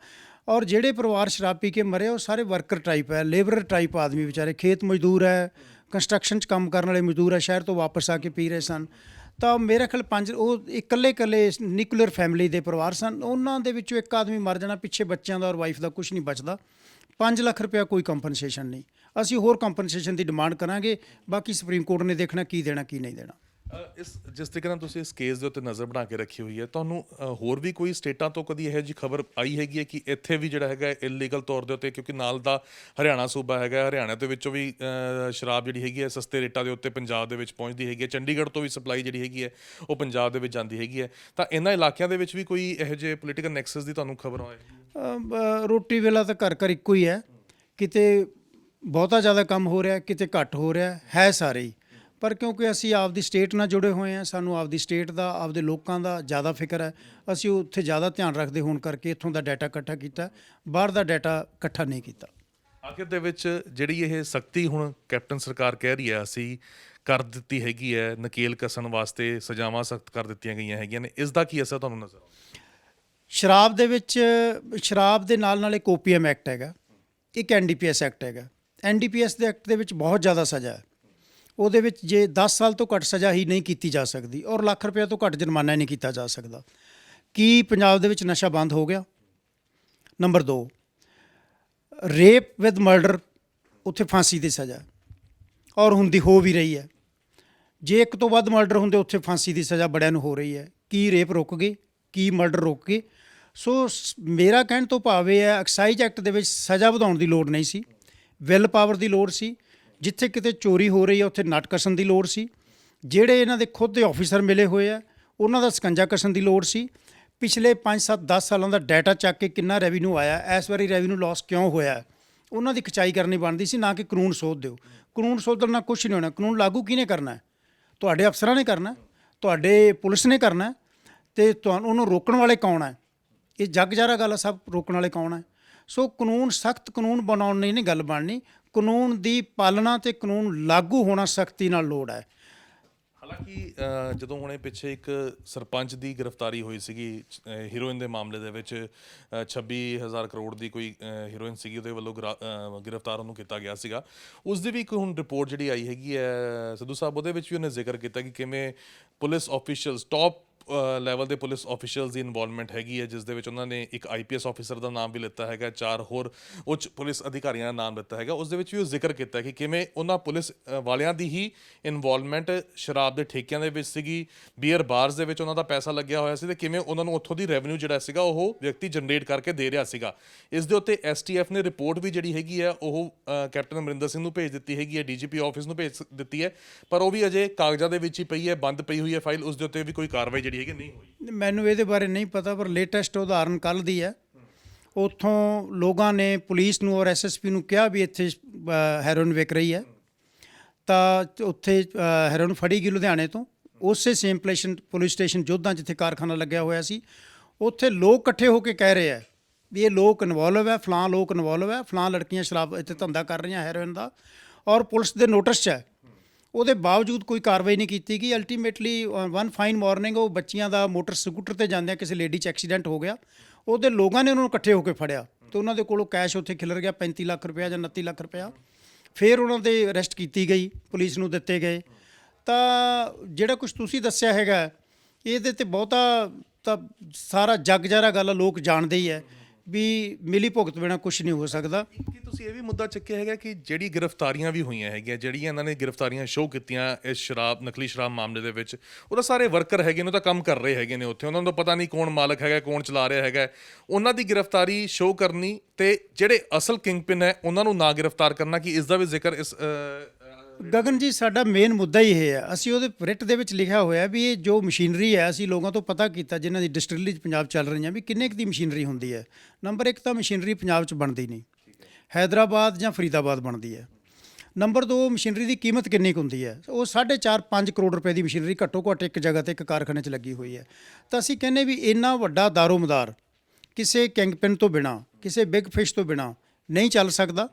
ਔਰ ਜਿਹੜੇ ਪਰਿਵਾਰ ਸ਼ਰਾਬ ਪੀ ਕੇ ਮਰੇ ਉਹ ਸਾਰੇ ਵਰਕਰ ਟਾਈਪ ਹੈ, ਲੇਬਰਰ ਟਾਈਪ ਆਦਮੀ, ਵਿਚਾਰੇ ਖੇਤ ਮਜ਼ਦੂਰ ਹੈ, ਕੰਸਟਰਕਸ਼ਨ 'ਚ ਕੰਮ ਕਰਨ ਵਾਲੇ ਮਜ਼ਦੂਰ ਹੈ, ਸ਼ਹਿਰ ਤੋਂ ਵਾਪਸ ਆ ਕੇ ਪੀ ਰਹੇ ਸਨ। ਤਾਂ ਮੇਰਾ ਖਿਆਲ 5 ਉਹ ਇਕੱਲੇ ਨਿਊਕਲੀਅਰ ਫੈਮਿਲੀ ਦੇ ਪਰਿਵਾਰ ਸਨ, ਉਹਨਾਂ ਦੇ ਵਿੱਚੋਂ ਇੱਕ ਆਦਮੀ ਮਰ ਜਾਣਾ, ਪਿੱਛੇ ਬੱਚਿਆਂ ਦਾ ਔਰ ਵਾਈਫ ਦਾ ਕੁਝ ਨਹੀਂ ਬਚਦਾ। 5 ਲੱਖ ਰੁਪਇਆ ਕੋਈ ਕੰਪਨਸੇਸ਼ਨ ਨਹੀਂ। ਅਸੀਂ ਹੋਰ ਕੰਪਨਸੇਸ਼ਨ ਦੀ ਡਿਮਾਂਡ ਕਰਾਂਗੇ, ਬਾਕੀ ਸੁਪਰੀਮ ਕੋਰਟ ਨੇ ਦੇਖਣਾ ਕੀ ਦੇਣਾ ਕੀ ਨਹੀਂ ਦੇਣਾ। ਜਿਸ ਤਰੀਕੇ ਨਾਲ ਤੁਸੀਂ ਇਸ ਕੇਸ ਦੇ ਉੱਤੇ ਨਜ਼ਰ ਬਣਾ ਕੇ ਰੱਖੀ ਹੋਈ ਹੈ, ਤੁਹਾਨੂੰ ਹੋਰ ਵੀ ਕੋਈ ਸਟੇਟਾਂ ਤੋਂ ਕਦੀ ਇਹੋ ਜਿਹੀ ਖਬਰ ਆਈ ਹੈਗੀ ਹੈ ਕਿ ਇੱਥੇ ਵੀ ਜਿਹੜਾ ਹੈਗਾ ਇਲੀਗਲ ਤੌਰ ਦੇ ਉੱਤੇ, ਕਿਉਂਕਿ ਨਾਲ ਦਾ ਹਰਿਆਣਾ ਸੂਬਾ ਹੈਗਾ, ਹਰਿਆਣਾ ਦੇ ਵਿੱਚੋਂ ਵੀ ਸ਼ਰਾਬ ਜਿਹੜੀ ਹੈਗੀ ਹੈ ਸਸਤੇ ਰੇਟਾਂ ਦੇ ਉੱਤੇ ਪੰਜਾਬ ਦੇ ਵਿੱਚ ਪਹੁੰਚਦੀ ਹੈਗੀ ਹੈ, ਚੰਡੀਗੜ੍ਹ ਤੋਂ ਵੀ ਸਪਲਾਈ ਜਿਹੜੀ ਹੈਗੀ ਹੈ ਉਹ ਪੰਜਾਬ ਦੇ ਵਿੱਚ ਜਾਂਦੀ ਹੈਗੀ ਹੈ, ਤਾਂ ਇਹਨਾਂ ਇਲਾਕਿਆਂ ਦੇ ਵਿੱਚ ਵੀ ਕੋਈ ਇਹੋ ਜਿਹੇ ਪੋਲੀਟੀਕਲ ਨੈਕਸਸ ਦੀ ਤੁਹਾਨੂੰ ਖਬਰ ਆਏ? ਰੋਟੀ ਵੇਲਾ ਤਾਂ ਘਰ ਘਰ ਇੱਕੋ ਹੀ ਹੈ, ਕਿਤੇ ਬਹੁਤਾ ਜ਼ਿਆਦਾ ਕੰਮ ਹੋ ਰਿਹਾ, ਕਿਤੇ ਘੱਟ ਹੋ ਰਿਹਾ ਹੈ, ਸਾਰੇ ਹੀ। ਪਰ ਕਿਉਂਕਿ ਅਸੀਂ ਆਪਦੀ ਸਟੇਟ ਨਾਲ ਜੁੜੇ ਹੋਏ ਹਾਂ, ਸਾਨੂੰ ਆਪਦੀ ਸਟੇਟ ਦਾ, ਆਪਦੇ ਲੋਕਾਂ ਦਾ ਜ਼ਿਆਦਾ ਫਿਕਰ ਹੈ, ਅਸੀਂ ਉੱਥੇ ਜ਼ਿਆਦਾ ਧਿਆਨ ਰੱਖਦੇ ਹੋਣ ਕਰਕੇ ਇੱਥੋਂ ਦਾ ਡਾਟਾ ਇਕੱਠਾ ਕੀਤਾ, ਬਾਹਰ ਦਾ ਡਾਟਾ ਇਕੱਠਾ ਨਹੀਂ ਕੀਤਾ। ਆਖਿਰ ਦੇ ਵਿੱਚ ਜਿਹੜੀ ਇਹ ਸਖਤੀ ਹੁਣ ਕੈਪਟਨ ਸਰਕਾਰ ਕਹਿ ਰਹੀ ਹੈ ਅਸੀਂ ਕਰ ਦਿੱਤੀ ਹੈਗੀ ਹੈ, ਨਕੇਲ ਕੱਸਣ ਵਾਸਤੇ ਸਜ਼ਾਵਾਂ ਸਖਤ ਕਰ ਦਿੱਤੀਆਂ ਗਈਆਂ ਹੈਗੀਆਂ ਨੇ, ਇਸ ਦਾ ਕੀ ਅਸਰ ਤੁਹਾਨੂੰ ਨਜ਼ਰ ਆਉਂਦਾ? ਸ਼ਰਾਬ ਦੇ ਵਿੱਚ, ਸ਼ਰਾਬ ਦੇ ਨਾਲ ਇੱਕ ਓਪੀਐਮ ਐਕਟ ਹੈਗਾ, ਇੱਕ ਐਨਡੀਪੀਐਸ ਐਕਟ ਹੈਗਾ। ਐਨਡੀਪੀਐਸ ਦੇ ਐਕਟ ਦੇ ਵਿੱਚ ਬਹੁਤ ਜ਼ਿਆਦਾ ਸਜ਼ਾ ਹੈ, ਉਹਦੇ ਵਿੱਚ ਜੇ 10 ਸਾਲ ਤੋਂ ਘੱਟ ਸਜ਼ਾ ਹੀ ਨਹੀਂ ਕੀਤੀ ਜਾ ਸਕਦੀ, ਔਰ ਲੱਖ ਰੁਪਏ ਤੋਂ ਘੱਟ ਜੁਰਮਾਨਾ ਹੀ ਨਹੀਂ ਕੀਤਾ ਜਾ ਸਕਦਾ। ਕੀ ਪੰਜਾਬ ਦੇ ਵਿੱਚ ਨਸ਼ਾ ਬੰਦ ਹੋ ਗਿਆ? ਨੰਬਰ 2, ਰੇਪ ਵਿਦ ਮਰਡਰ, ਉੱਥੇ ਫਾਂਸੀ ਦੀ ਸਜ਼ਾ ਔਰ ਹੁੰਦੀ ਹੋ ਵੀ ਰਹੀ ਹੈ। ਜੇ ਇੱਕ ਤੋਂ ਵੱਧ ਮਰਡਰ ਹੁੰਦੇ ਉੱਥੇ ਫਾਂਸੀ ਦੀ ਸਜ਼ਾ ਬੜਿਆਂ ਨੂੰ ਹੋ ਰਹੀ ਹੈ। ਕੀ ਰੇਪ ਰੁਕ ਗਏ? ਕੀ ਮਰਡਰ ਰੁਕ ਗਏ? ਸੋ ਮੇਰਾ ਕਹਿਣ ਤੋਂ ਭਾਵ ਇਹ ਹੈ, ਐਕਸਾਈਜ਼ ਐਕਟ ਦੇ ਵਿੱਚ ਸਜ਼ਾ ਵਧਾਉਣ ਦੀ ਲੋੜ ਨਹੀਂ ਸੀ, ਵਿਲ ਪਾਵਰ ਦੀ ਲੋੜ ਸੀ। ਜਿੱਥੇ ਕਿਤੇ ਚੋਰੀ ਹੋ ਰਹੀ ਹੈ ਉੱਥੇ ਨੱਟ ਕੱਸਣ ਦੀ ਲੋੜ ਸੀ। ਜਿਹੜੇ ਇਹਨਾਂ ਦੇ ਖੁਦ ਦੇ ਆਫੀਸਰ ਮਿਲੇ ਹੋਏ ਆ ਉਹਨਾਂ ਦਾ ਸਕੰਜਾ ਕੱਸਣ ਦੀ ਲੋੜ ਸੀ। ਪਿਛਲੇ 5 7 10 ਸਾਲਾਂ ਦਾ ਡਾਟਾ ਚੱਕ ਕੇ ਕਿੰਨਾ ਰੈਵਨਿਊ ਆਇਆ, ਇਸ ਵਾਰੀ ਰੈਵਨਿਊ ਲਾਸ ਕਿਉਂ ਹੋਇਆ, ਉਹਨਾਂ ਦੀ ਖਿਚਾਈ ਕਰਨੀ ਬਣਦੀ ਸੀ, ਨਾ ਕਿ ਕਾਨੂੰਨ ਸੋਧ ਦਿਓ। ਕਾਨੂੰਨ ਸੋਧਣ ਨਾਲ ਕੁਛ ਨਹੀਂ ਹੋਣਾ। ਕਾਨੂੰਨ ਲਾਗੂ ਕਿਹਨੇ ਕਰਨਾ ਹੈ? ਤੁਹਾਡੇ ਅਫਸਰਾਂ ਨੇ ਕਰਨਾ, ਤੁਹਾਡੇ ਪੁਲਿਸ ਨੇ ਕਰਨਾ, ਅਤੇ ਤੁਹਾਨੂੰ ਉਹਨੂੰ ਰੋਕਣ ਵਾਲੇ ਕੌਣ ਹੈ? ਇਹ ਜੱਗ ਜ਼ਾਹਰ ਗੱਲ ਹੈ, ਸਭ ਰੋਕਣ ਵਾਲੇ ਕੌਣ ਹੈ? ਸੋ ਕਾਨੂੰਨ, ਸਖਤ ਕਾਨੂੰਨ ਬਣਾਉਣ ਨਹੀਂ ਗੱਲ ਬਣਨੀ, ਕਾਨੂੰਨ ਦੀ ਪਾਲਣਾ ਤੇ ਕਾਨੂੰਨ ਲਾਗੂ ਹੋਣਾ ਸਖਤੀ ਨਾਲ ਲੋੜ ਹੈ। ਹਾਲਾਂਕਿ ਜਦੋਂ ਹੁਣੇ ਪਿੱਛੇ ਇੱਕ ਸਰਪੰਚ ਦੀ ਗ੍ਰਿਫਤਾਰੀ ਹੋਈ ਸੀਗੀ ਹੀਰੋਇਨ ਦੇ ਮਾਮਲੇ ਦੇ ਵਿੱਚ, 26,000 ਕਰੋੜ ਦੀ ਕੋਈ ਹੀਰੋਇਨ ਸੀਗੀ, ਉਹਦੇ ਵੱਲੋਂ ਗ੍ਰਿਫਤਾਰ ਉਹਨੂੰ ਕੀਤਾ ਗਿਆ ਸੀਗਾ, ਉਸ ਦੀ ਵੀ ਇੱਕ ਹੁਣ ਰਿਪੋਰਟ ਜਿਹੜੀ ਆਈ ਹੈਗੀ ਹੈ ਸਿੱਧੂ ਸਾਹਿਬ, ਉਹਦੇ ਵਿੱਚ ਵੀ ਉਹਨੇ ਜ਼ਿਕਰ ਕੀਤਾ ਕਿ ਕਿਵੇਂ ਪੁਲਿਸ ਆਫੀਸ਼ੀਅਲਸ, ਟੌਪ ਲੈਵਲ ਦੇ ਪੁਲਿਸ ਆਫੀਸ਼ੀਅਲਸ ਦੀ ਇਨਵੋਲਵਮੈਂਟ ਹੈਗੀ ਹੈ, ਜਿਸ ਦੇ ਵਿੱਚ ਉਹਨਾਂ ਨੇ ਇੱਕ IPS ਆਫੀਸਰ ਦਾ ਨਾਮ ਵੀ ਲਿੱਤਾ ਹੈਗਾ, 4 ਹੋਰ ਉੱਚ ਪੁਲਿਸ ਅਧਿਕਾਰੀਆਂ ਦਾ ਨਾਮ ਲਿੱਤਾ ਹੈਗਾ। ਉਸ ਦੇ ਵਿੱਚ ਵੀ ਉਹ ਜ਼ਿਕਰ ਕੀਤਾ ਕਿ ਕਿਵੇਂ ਉਹਨਾਂ ਪੁਲਿਸ ਵਾਲਿਆਂ ਦੀ ਹੀ ਇਨਵੋਲਵਮੈਂਟ ਸ਼ਰਾਬ ਦੇ ਠੇਕਿਆਂ ਦੇ ਵਿੱਚ ਸੀਗੀ, ਬੀਅਰ ਬਾਰਸ ਦੇ ਵਿੱਚ ਉਹਨਾਂ ਦਾ ਪੈਸਾ ਲੱਗਿਆ ਹੋਇਆ ਸੀ, ਅਤੇ ਕਿਵੇਂ ਉਹਨਾਂ ਨੂੰ ਉੱਥੋਂ ਦੀ ਰੈਵਨਿਊ ਜਿਹੜਾ ਸੀਗਾ ਉਹ ਵਿਅਕਤੀ ਜਨਰੇਟ ਕਰਕੇ ਦੇ ਰਿਹਾ ਸੀਗਾ। ਇਸ ਦੇ ਉੱਤੇ STF ਨੇ ਰਿਪੋਰਟ ਵੀ ਜਿਹੜੀ ਹੈਗੀ ਹੈ ਉਹ ਕੈਪਟਨ ਅਮਰਿੰਦਰ ਸਿੰਘ ਨੂੰ ਭੇਜ ਦਿੱਤੀ ਹੈਗੀ ਹੈ, DGP ਆਫਿਸ ਨੂੰ ਭੇਜ ਦਿੱਤੀ ਹੈ, ਪਰ ਉਹ ਵੀ ਅਜੇ ਕਾਗਜ਼ਾਂ ਦੇ ਵਿੱਚ ਹੀ ਪਈ ਹੈ, ਬੰਦ ਪਈ ਹੋਈ ਹੈ ਫਾਈਲ, ਉਸ ਦੇ ਉੱਤੇ ਵੀ ਕੋਈ ਕਾਰਵਾਈ ਜਿਹੜੀ ਹੈਗੀ ਨਹੀਂ ਹੋਈ। ਮੈਨੂੰ ਇਹਦੇ ਬਾਰੇ ਨਹੀਂ ਪਤਾ, ਪਰ ਲੇਟੈਸਟ ਉਦਾਹਰਨ ਕੱਲ੍ਹ ਦੀ ਹੈ। ਉੱਥੋਂ ਲੋਕਾਂ ਨੇ ਪੁਲਿਸ ਨੂੰ ਔਰ SSP ਨੂੰ ਕਿਹਾ ਵੀ ਇੱਥੇ ਹੈਰੋਇਨ ਵਿਕ ਰਹੀ ਹੈ, ਤਾਂ ਉੱਥੇ ਹੈਰੋਇਨ ਫੜੀ ਗਈ ਲੁਧਿਆਣੇ ਤੋਂ, ਉਸੇ ਸੇਮ ਪੁਲਿਸ ਸਟੇਸ਼ਨ ਜੋਧਾਂ ਜਿੱਥੇ ਕਾਰਖਾਨਾ ਲੱਗਿਆ ਹੋਇਆ ਸੀ, ਉੱਥੇ ਲੋਕ ਇਕੱਠੇ ਹੋ ਕੇ ਕਹਿ ਰਹੇ ਆ ਵੀ ਇਹ ਲੋਕ ਇਨਵੋਲਵ ਹੈ, ਫਲਾਂ ਲੋਕ ਇਨਵੋਲਵ ਹੈ, ਫਲਾਂ ਲੜਕੀਆਂ ਸ਼ਰਾਬ ਇੱਥੇ ਧੰਦਾ ਕਰ ਰਹੀਆਂ ਹੈਰੋਇਨ ਦਾ, ਔਰ ਪੁਲਿਸ ਦੇ ਨੋਟਿਸ 'ਚ ਹੈ। ਉਹਦੇ ਬਾਵਜੂਦ ਕੋਈ ਕਾਰਵਾਈ ਨਹੀਂ ਕੀਤੀ ਗਈ। ਅਲਟੀਮੇਟਲੀ ਵਨ ਫਾਈਨ ਮਾਰਨਿੰਗ ਉਹ ਬੱਚੀਆਂ ਦਾ ਮੋਟਰ ਸਕੂਟਰ 'ਤੇ ਜਾਂਦਿਆਂ ਕਿਸੇ ਲੇਡੀ 'ਚ ਐਕਸੀਡੈਂਟ ਹੋ ਗਿਆ, ਉਹਦੇ ਲੋਕਾਂ ਨੇ ਉਹਨਾਂ ਨੂੰ ਇਕੱਠੇ ਹੋ ਕੇ ਫੜਿਆ, ਅਤੇ ਉਹਨਾਂ ਦੇ ਕੋਲੋਂ ਕੈਸ਼ ਉੱਥੇ ਖਿਲਰ ਗਿਆ 35 ਲੱਖ ਰੁਪਇਆ ਜਾਂ 29 ਲੱਖ ਰੁਪਇਆ। ਫਿਰ ਉਹਨਾਂ ਦੇ ਅਰੈਸਟ ਕੀਤੀ ਗਈ, ਪੁਲਿਸ ਨੂੰ ਦਿੱਤੇ ਗਏ। ਤਾਂ ਜਿਹੜਾ ਕੁਛ ਤੁਸੀਂ ਦੱਸਿਆ ਹੈਗਾ ਇਹਦੇ 'ਤੇ ਬਹੁਤਾ ਤਾਂ ਸਾਰਾ ਜੱਗ ਜ਼ਾਹਰ ਗੱਲ ਲੋਕ ਜਾਣਦੇ ਹੀ ਹੈ ਵੀ ਮਿਲੀ ਭੁਗਤ ਬਿਨਾਂ ਕੁਝ ਨਹੀਂ ਹੋ ਸਕਦਾ। ਕੀ ਤੁਸੀਂ ਇਹ ਵੀ ਮੁੱਦਾ ਚੱਕਿਆ ਹੈਗਾ ਕਿ ਜਿਹੜੀ ਗ੍ਰਿਫਤਾਰੀਆਂ ਵੀ ਹੋਈਆਂ ਹੈਗੀਆਂ, ਜਿਹੜੀਆਂ ਇਹਨਾਂ ਨੇ ਗ੍ਰਿਫਤਾਰੀਆਂ ਸ਼ੋਅ ਕੀਤੀਆਂ ਇਸ ਨਕਲੀ ਸ਼ਰਾਬ ਮਾਮਲੇ ਦੇ ਵਿੱਚ, ਉਹਦਾ ਸਾਰੇ ਵਰਕਰ ਹੈਗੇ ਨੇ, ਉਹ ਤਾਂ ਕੰਮ ਕਰ ਰਹੇ ਹੈਗੇ ਨੇ ਉੱਥੇ, ਉਹਨਾਂ ਨੂੰ ਪਤਾ ਨਹੀਂ ਕੌਣ ਮਾਲਕ ਹੈਗਾ, ਕੌਣ ਚਲਾ ਰਿਹਾ ਹੈਗਾ, ਉਹਨਾਂ ਦੀ ਗ੍ਰਿਫਤਾਰੀ ਸ਼ੋਅ ਕਰਨੀ ਤੇ ਜਿਹੜੇ ਅਸਲ ਕਿੰਗਪਿਨ ਹੈ ਉਹਨਾਂ ਨੂੰ ਨਾ ਗ੍ਰਿਫਤਾਰ ਕਰਨਾ, ਕਿ ਇਸ ਦਾ ਵੀ ਜ਼ਿਕਰ ਇਸ ਗਗਨ ਜੀ, ਸਾਡਾ ਮੇਨ ਮੁੱਦਾ ਹੀ ਇਹ ਹੈ। ਅਸੀਂ ਉਹਦੇ ਰਿਟ ਦੇ ਵਿੱਚ ਲਿਖਿਆ ਹੋਇਆ ਵੀ ਇਹ ਜੋ ਮਸ਼ੀਨਰੀ ਹੈ, ਅਸੀਂ ਲੋਕਾਂ ਤੋਂ ਪਤਾ ਕੀਤਾ ਜਿਨ੍ਹਾਂ ਦੀ ਡਿਸਟਿਲਰੀਜ਼ ਪੰਜਾਬ ਚੱਲ ਰਹੀਆਂ ਵੀ ਕਿੰਨੇ ਕੁ ਦੀ ਮਸ਼ੀਨਰੀ ਹੁੰਦੀ ਹੈ। ਨੰਬਰ 1 ਤਾਂ ਮਸ਼ੀਨਰੀ ਪੰਜਾਬ 'ਚ ਬਣਦੀ ਨਹੀਂ, ਹੈਦਰਾਬਾਦ ਜਾਂ ਫਰੀਦਾਬਾਦ ਬਣਦੀ ਹੈ। ਨੰਬਰ 2, ਮਸ਼ੀਨਰੀ ਦੀ ਕੀਮਤ ਕਿੰਨੀ ਕੁ ਹੁੰਦੀ ਹੈ? ਉਹ 4.5 ਕਰੋੜ ਰੁਪਏ ਦੀ ਮਸ਼ੀਨਰੀ ਘੱਟੋ ਘੱਟ ਇੱਕ ਜਗ੍ਹਾ ਤੇ ਇੱਕ ਕਾਰਖਾਨੇ 'ਚ ਲੱਗੀ ਹੋਈ ਹੈ। ਤਾਂ ਅਸੀਂ ਕਹਿੰਦੇ ਵੀ ਇੰਨਾ ਵੱਡਾ ਦਾਰੋਮਦਾਰ ਕਿਸੇ ਕਿੰਗਪਿਨ ਤੋਂ ਬਿਨਾ, ਕਿਸੇ ਬਿਗ ਫਿਸ਼ ਤੋਂ ਬਿਨਾ ਨਹੀਂ ਚੱਲ ਸਕਦਾ।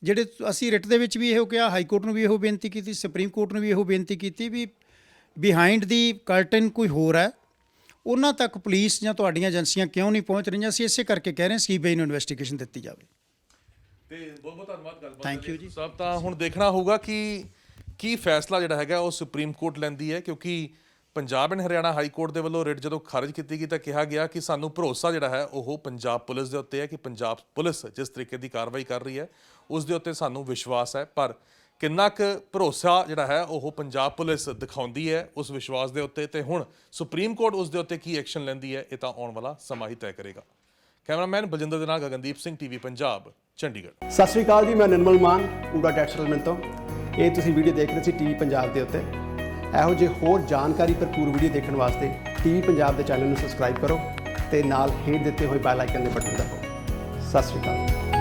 ਜਿਹੜੇ ਅਸੀਂ ਰਿਟ ਦੇ ਵਿੱਚ ਵੀ ਇਹੋ ਕਿਹਾ, ਹਾਈ ਕੋਰਟ ਨੂੰ ਵੀ ਇਹੋ ਬੇਨਤੀ ਕੀਤੀ, ਸੁਪਰੀਮ ਕੋਰਟ ਨੂੰ ਵੀ ਇਹੋ ਬੇਨਤੀ ਕੀਤੀ ਵੀ ਬਿਹਾਈਂਡ ਦੀ ਕਰਟਨ ਕੋਈ ਹੋਰ ਹੈ, ਉਹਨਾਂ ਤੱਕ ਪੁਲਿਸ ਜਾਂ ਤੁਹਾਡੀਆਂ ਏਜੰਸੀਆਂ ਕਿਉਂ ਨਹੀਂ ਪਹੁੰਚ ਰਹੀਆਂ। ਅਸੀਂ ਇਸੇ ਕਰਕੇ ਕਹਿ ਰਹੇ ਹਾਂ ਸੀਬੀਆਈ ਨੂੰ ਇਨਵੈਸਟੀਗੇਸ਼ਨ ਦਿੱਤੀ ਜਾਵੇ। ਤੇ ਬਹੁਤ ਬਹੁਤ ਧੰਨਵਾਦ ਗੱਲਬਾਤ। ਥੈਂਕ ਯੂ ਜੀ ਸਭ ਤਾਂ ਹੁਣ ਦੇਖਣਾ ਹੋਊਗਾ ਕਿ ਕੀ ਫੈਸਲਾ ਜਿਹੜਾ ਹੈਗਾ ਉਹ ਸੁਪਰੀਮ ਕੋਰਟ ਲੈਂਦੀ ਹੈ, ਕਿਉਂਕਿ Punjab and Haryana high court ਦੇ ਵੱਲੋਂ ਰਿਟ ਜਦੋਂ ਖਾਰਜ ਕੀਤੀ ਗਈ ਤਾਂ ਕਿਹਾ ਗਿਆ ਕਿ ਸਾਨੂੰ ਭਰੋਸਾ ਜਿਹੜਾ ਹੈ ਉਹ ਪੰਜਾਬ ਪੁਲਿਸ ਦੇ ਉੱਤੇ ਹੈ, ਕਿ ਪੰਜਾਬ ਪੁਲਿਸ ਜਿਸ ਤਰੀਕੇ ਦੀ ਕਾਰਵਾਈ ਕਰ ਰਹੀ ਹੈ ਉਸ ਦੇ ਉੱਤੇ ਸਾਨੂੰ ਵਿਸ਼ਵਾਸ ਹੈ। ਪਰ ਕਿੰਨਾ ਕੁ ਭਰੋਸਾ ਜਿਹੜਾ ਹੈ ਉਹ ਪੰਜਾਬ ਪੁਲਿਸ ਦਿਖਾਉਂਦੀ ਹੈ ਉਸ ਵਿਸ਼ਵਾਸ ਦੇ ਉੱਤੇ, ਤੇ ਹੁਣ ਸੁਪਰੀਮ ਕੋਰਟ ਉਸ ਦੇ ਉੱਤੇ ਕੀ ਐਕਸ਼ਨ ਲੈਂਦੀ ਹੈ, ਇਹ ਤਾਂ ਆਉਣ ਵਾਲਾ ਸਮਾਂ ਹੀ ਤੈਅ ਕਰੇਗਾ। ਕੈਮਰਾਮੈਨ ਬਲਜਿੰਦਰ ਦੇ ਨਾਲ ਗਗਨਦੀਪ ਸਿੰਘ, ਟੀਵੀ ਪੰਜਾਬ, ਚੰਡੀਗੜ੍ਹ। ਸਤਿ ਸ਼੍ਰੀ ਅਕਾਲ ਜੀ, ਮੈਂ ਨਿਰਮਲ ਮਾਨ ਪੂਰਾ ਟੈਕਸ ਸੈਟਲਮੈਂਟ ਤੋਂ। ਇਹ ਤੁਸੀਂ ਵੀਡੀਓ ਦੇਖ ਰਹੇ ਸੀ ਟੀਵੀ ਪੰਜਾਬ ਦੇ ਉੱਤੇ। ਇਹੋ ਜਿਹੇ ਹੋਰ ਜਾਣਕਾਰੀ ਭਰਪੂਰ ਵੀਡੀਓ ਦੇਖਣ ਵਾਸਤੇ ਟੀਵੀ ਪੰਜਾਬ ਦੇ ਚੈਨਲ ਨੂੰ ਸਬਸਕ੍ਰਾਈਬ ਕਰੋ ਤੇ ਨਾਲ ਹੇਠ ਦਿੱਤੇ ਹੋਏ ਬੈਲ ਆਈਕਨ ਦੇ ਬਟਨ ਦਬਾਓ। ਸਤਿ ਸ਼੍ਰੀ ਅਕਾਲ।